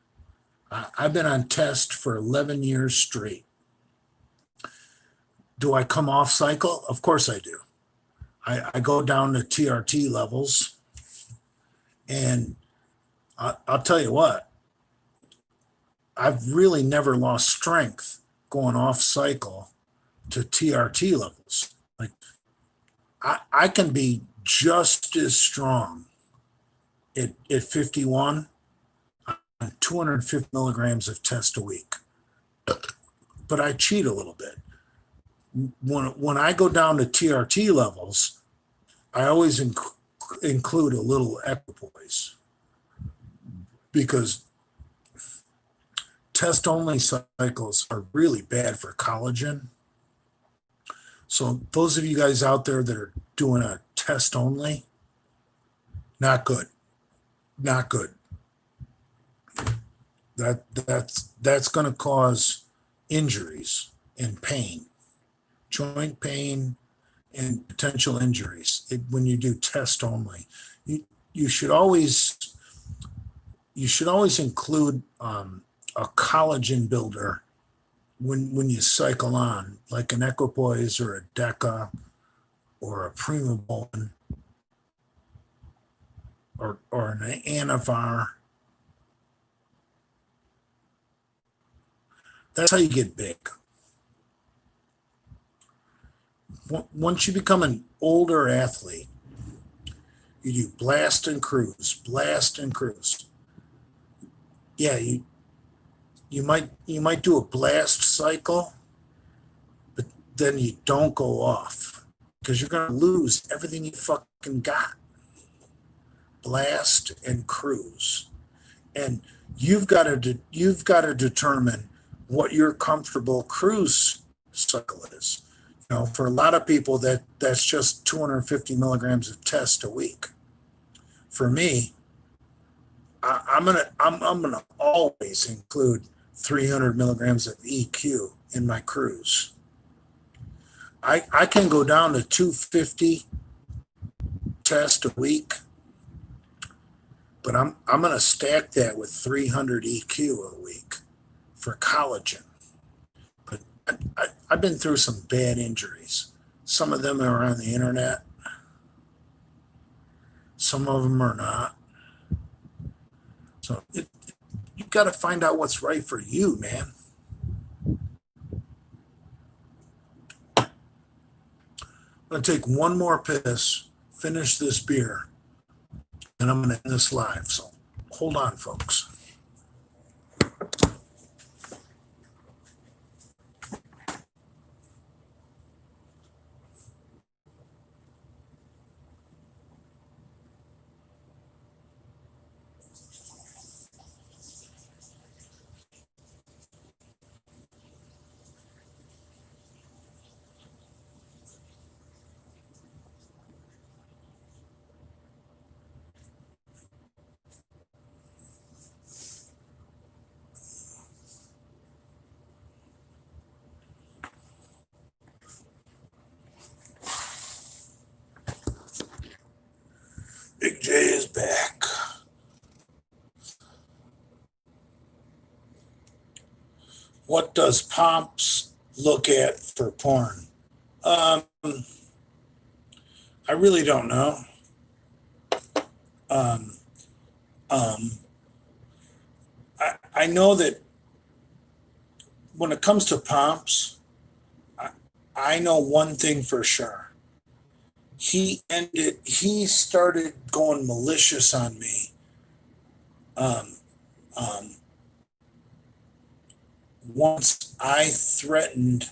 I've been on test for 11 years straight. Do I come off cycle? Of course I do. I go down to TRT levels, and I'll tell you what, I've really never lost strength going off cycle to TRT levels. Like I can be just as strong at 51 on 250 milligrams of test a week, but I cheat a little bit. When I go down to TRT levels, I always include a little equipoise because test only cycles are really bad for collagen. So those of you guys out there that are doing a test only, not good. Not good. That's going to cause injuries and pain, joint pain, and potential injuries when you do test only. You should always include a collagen builder when you cycle on, like an equipoise or a deca or a primobolan or an anavar. That's how you get big. Once you become an older athlete, you do blast and cruise, blast and cruise. Yeah, you might do a blast cycle, but then you don't go off because you're gonna lose everything you fucking got. Blast and cruise, and you've got to determine what your comfortable cruise cycle is. For a lot of people that's just 250 milligrams of test a week. For me, I'm gonna always include 300 milligrams of EQ in my cruise. I can go down to 250 test a week, but I'm gonna stack that with 300 EQ a week for collagen. But I've been through some bad injuries. Some of them are on the internet. Some of them are not. So you've got to find out what's right for you, man. I'm going to take one more piss, finish this beer, and I'm going to end this live. So hold on, folks. Big J is back. What does Pomps look at for porn? I really don't know. Um, um, I know that when it comes to Pomps, I know one thing for sure. He started going malicious on me um, um, once I threatened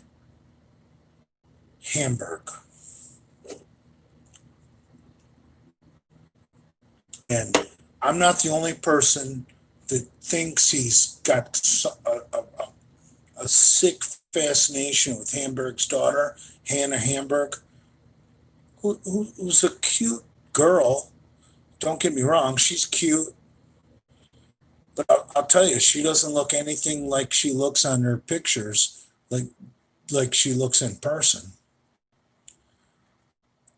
Hamburg. And I'm not the only person that thinks he's got a sick fascination with Hamburg's daughter, Hannah Hamburg, who's a cute girl. Don't get me wrong, she's cute. But I'll tell you, she doesn't look anything like she looks on her pictures, like she looks in person.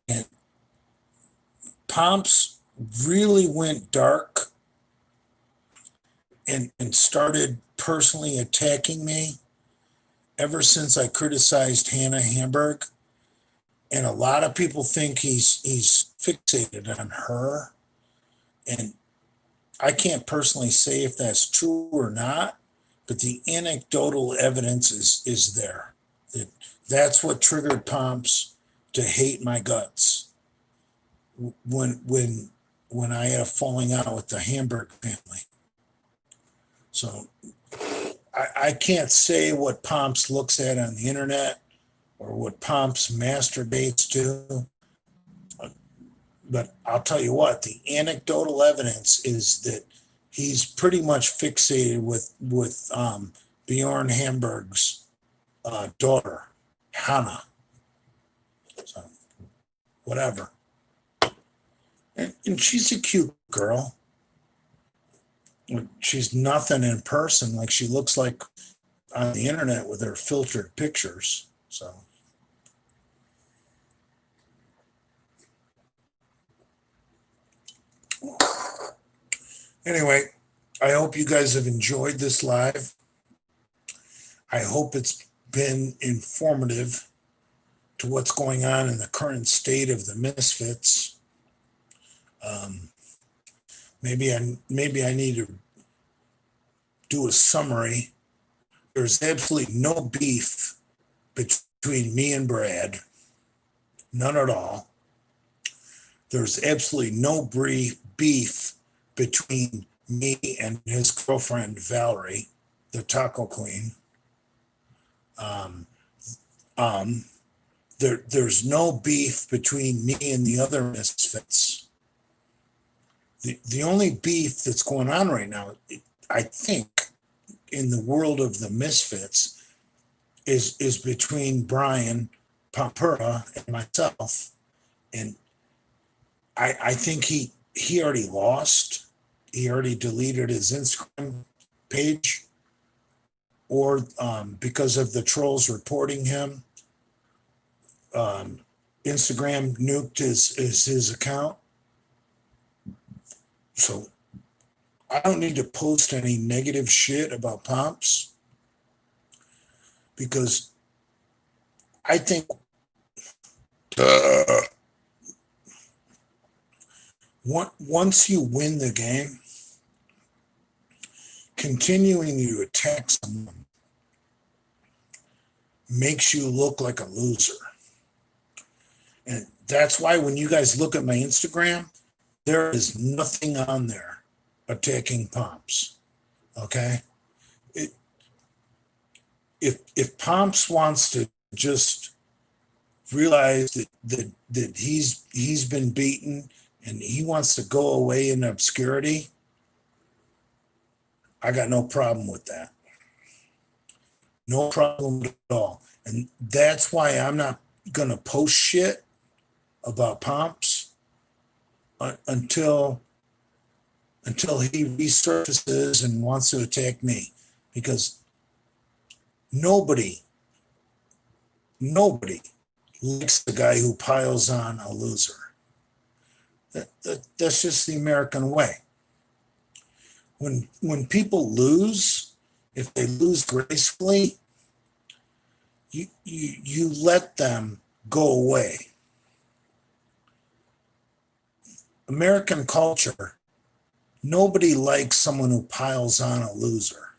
And Pomps really went dark and started personally attacking me ever since I criticized Hannah Hamburg. And a lot of people think he's fixated on her. And I can't personally say if that's true or not, but the anecdotal evidence is there. That's what triggered Pomps to hate my guts when I had a falling out with the Hamburg family. So I can't say what Pomps looks at on the internet or what Pomps masturbates to. But I'll tell you what, the anecdotal evidence is that he's pretty much fixated with Bjorn Hamburg's daughter, Hannah. So, whatever. And she's a cute girl. She's nothing in person like she looks like on the internet with her filtered pictures. So. Anyway, I hope you guys have enjoyed this live. I hope it's been informative to what's going on in the current state of the Misfits. Maybe I need to do a summary There's absolutely no beef between me and Brad. None at all. There's absolutely no beef between me and his girlfriend, Valerie, the Taco Queen. Um, um, there's no beef between me and the other Misfits. The only beef that's going on right now, I think, in the world of the Misfits is between Brian Pompera and myself. And I think he already lost. He already deleted his Instagram page, or because of the trolls reporting him, Instagram nuked his account. So I don't need to post any negative shit about Pomps, because I think once you win the game, continuing to attack someone makes you look like a loser. And that's why when you guys look at my Instagram, there is nothing on there attacking Pomps. Okay? If Pomps wants to just realize that he's been beaten and he wants to go away in obscurity, I got no problem with that. No problem at all. And that's why I'm not going to post shit about Pomps until he resurfaces and wants to attack me. Because nobody likes the guy who piles on a loser. That's just the American way. When people lose, if they lose gracefully, you let them go away. American culture, nobody likes someone who piles on a loser.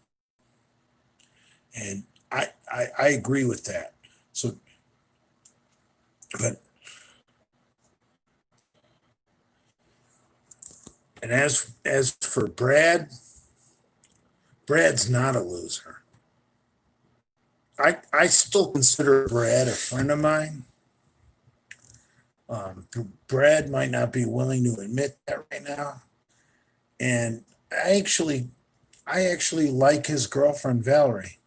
And I agree with that. So, and as for Brad's not a loser. I still consider Brad a friend of mine. Brad might not be willing to admit that right now. And I actually like his girlfriend, Valerie.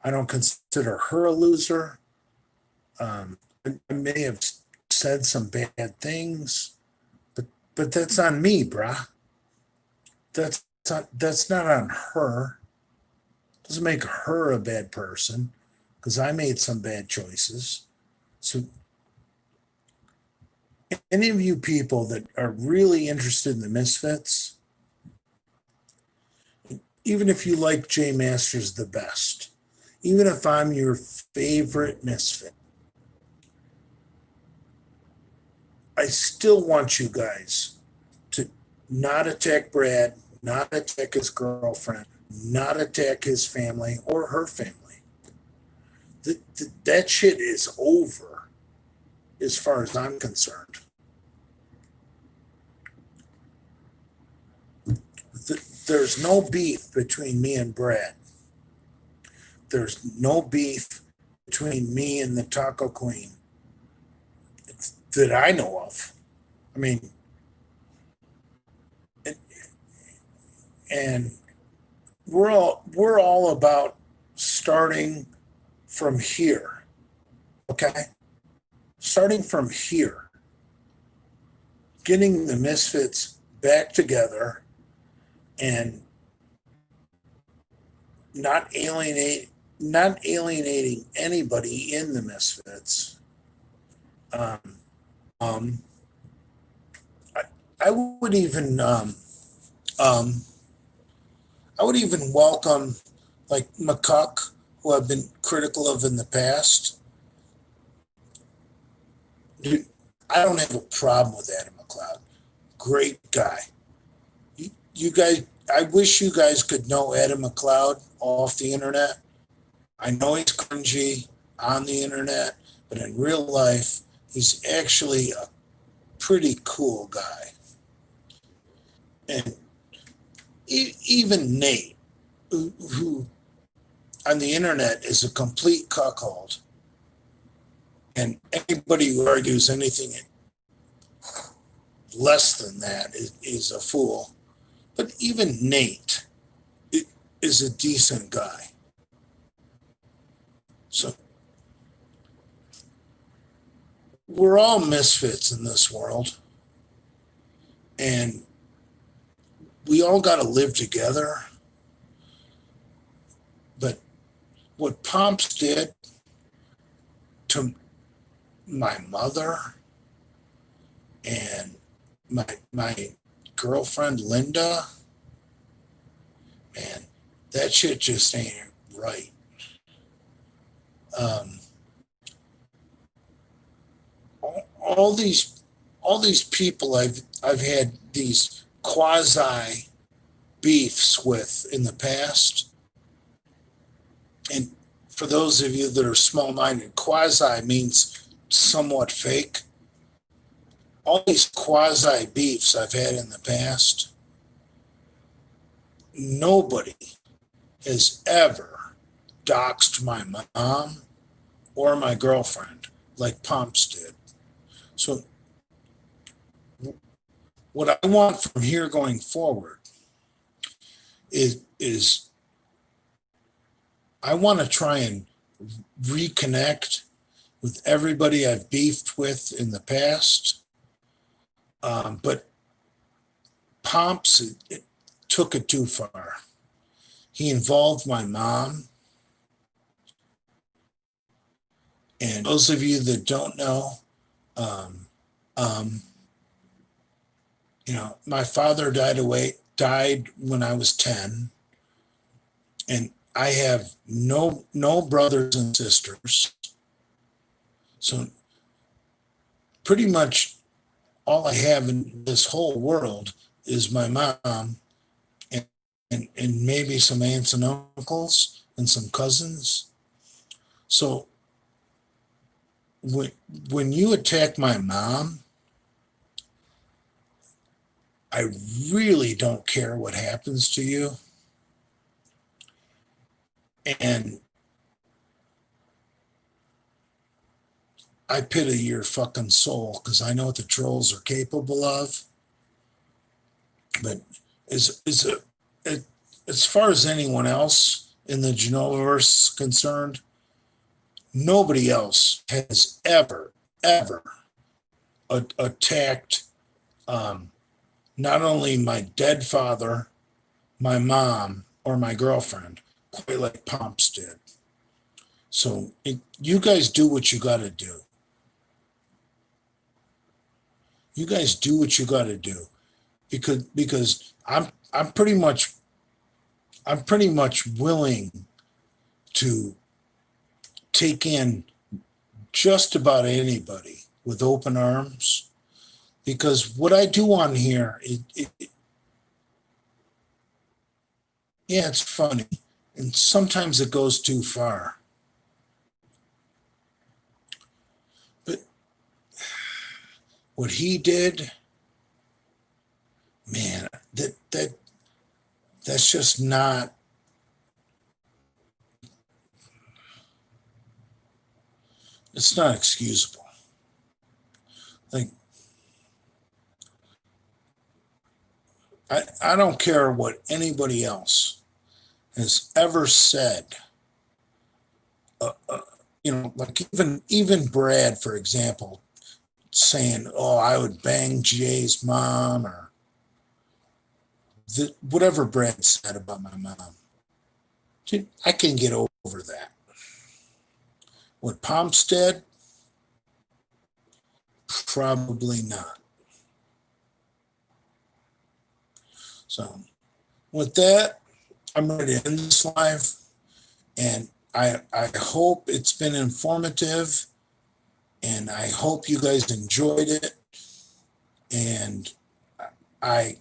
I don't consider her a loser. I may have said some bad things, but that's on me, brah. That's not on her. Doesn't make her a bad person, because I made some bad choices. So any of you people that are really interested in the Misfits, even if you like Jay Masters the best, even if I'm your favorite Misfit, I still want you guys to not attack Brad, not attack his girlfriend, not attack his family or her family. That shit is over as far as I'm concerned. There's no beef between me and Brad. There's no beef between me and the Taco Queen that I know of. I mean, and we're all about starting from here. Okay? Starting from here. Getting the Misfits back together and not alienating anybody in the Misfits. I would even welcome, like, McCuck, who I've been critical of in the past. Dude, I don't have a problem with Adam McLeod. Great guy. You guys, I wish you guys could know Adam McLeod off the internet, I know he's cringy on the internet, but in real life, he's actually a pretty cool guy. And even Nate, who on the internet is a complete cuckold, and anybody who argues anything less than that is a fool. But even Nate is a decent guy. So we're all misfits in this world, and we all got to live together. But what Pomps did to my mother and my girlfriend Linda, man, that shit just ain't right. Um, all these people I've had these quasi beefs with in the past, and for those of you that are small-minded, quasi means somewhat fake. All these quasi beefs I've had in the past, nobody has ever doxed my mom or my girlfriend like Pomps did. So what I want from here going forward is I want to try and reconnect with everybody I've beefed with in the past. But Pomps it took it too far. He involved my mom. And those of you that don't know, um, um, my father died when I was 10, and I have no brothers and sisters. So pretty much all I have in this whole world is my mom and, and maybe some aunts and uncles and some cousins. So when you attack my mom, I really don't care what happens to you. And I pity your fucking soul because I know what the trolls are capable of. But as far as anyone else in the Genoverse is concerned, nobody else has ever attacked not only my dead father, my mom, or my girlfriend quite like Pomps did. So you guys do what you got to do. You guys do what you got to do, because I'm pretty much willing to take in just about anybody with open arms, because what I do on here, yeah, it's funny, and sometimes it goes too far. But what he did, man, that's just not. It's not excusable. Like, I don't care what anybody else has ever said. Like even Brad, for example, saying, "Oh, I would bang Jay's mom," or whatever Brad said about my mom. Dude, I can get over that. What Pomps did, probably not. So, with that, I'm ready to end this live, and I hope it's been informative, and I hope you guys enjoyed it. And I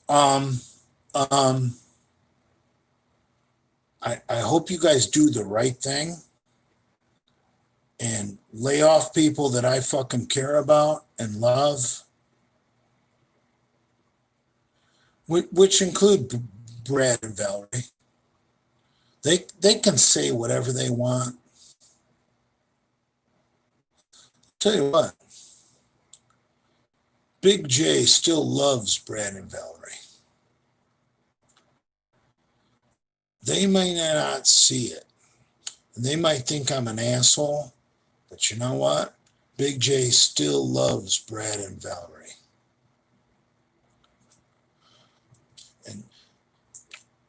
um um I hope you guys do the right thing and lay off people that I fucking care about and love, which include Brad and Valerie. They can say whatever they want. Tell you what, Big J still loves Brad and Valerie. They may not see it. And they might think I'm an asshole, but you know what? Big J still loves Brad and Valerie. And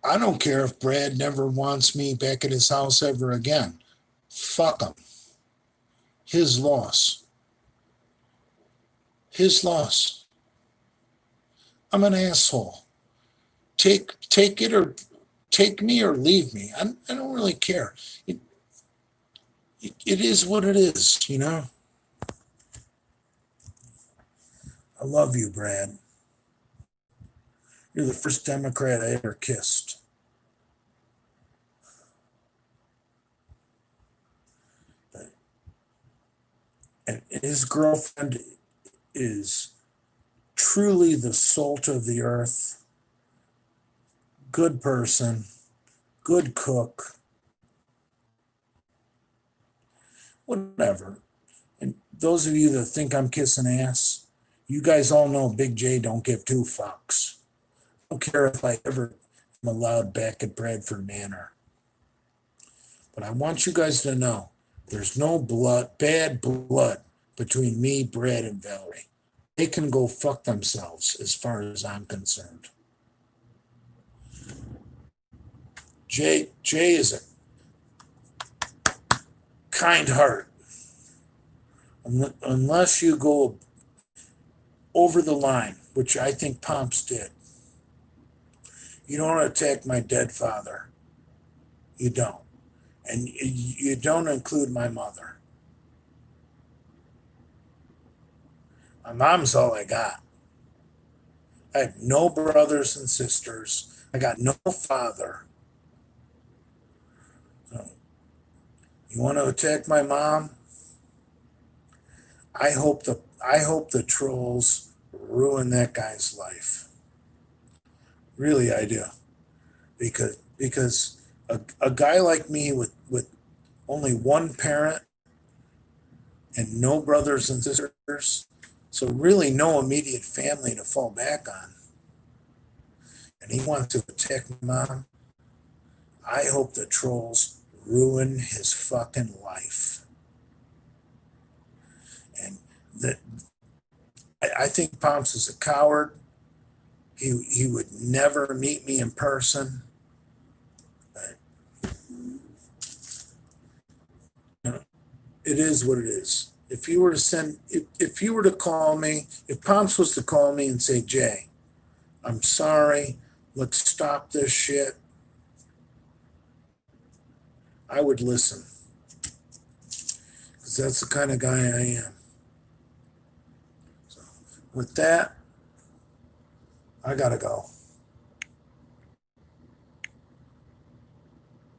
I don't care if Brad never wants me back at his house ever again. Fuck him. His loss. His loss. I'm an asshole. Take it or take me or leave me. I don't really care. It is what it is, you know? I love you, Brad. You're the first Democrat I ever kissed. And his girlfriend is truly the salt of the earth, good person, good cook, whatever. And those of you that think I'm kissing ass, you guys all know Big J don't give two fucks. I don't care if I ever am allowed back at Bradford Manor. But I want you guys to know there's no bad blood between me, Brad, and Valerie. They can go fuck themselves as far as I'm concerned. Jay is a kind heart. Unless you go over the line, which I think Pomps did. You don't attack my dead father. You don't. And you don't include my mother. My mom's all I got. I have no brothers and sisters. I got no father. So, you want to attack my mom? I hope the trolls ruin that guy's life. Really, I do. Because a guy like me with only one parent and no brothers and sisters, so really no immediate family to fall back on, and he wants to attack my mom, I hope the trolls ruin his fucking life. And that I think Pomps is a coward. He would never meet me in person. But, you know, it is what it is. If you were to call me, if Pomps was to call me and say, Jay, I'm sorry, let's stop this shit, I would listen. Because that's the kind of guy I am. So with that, I gotta go.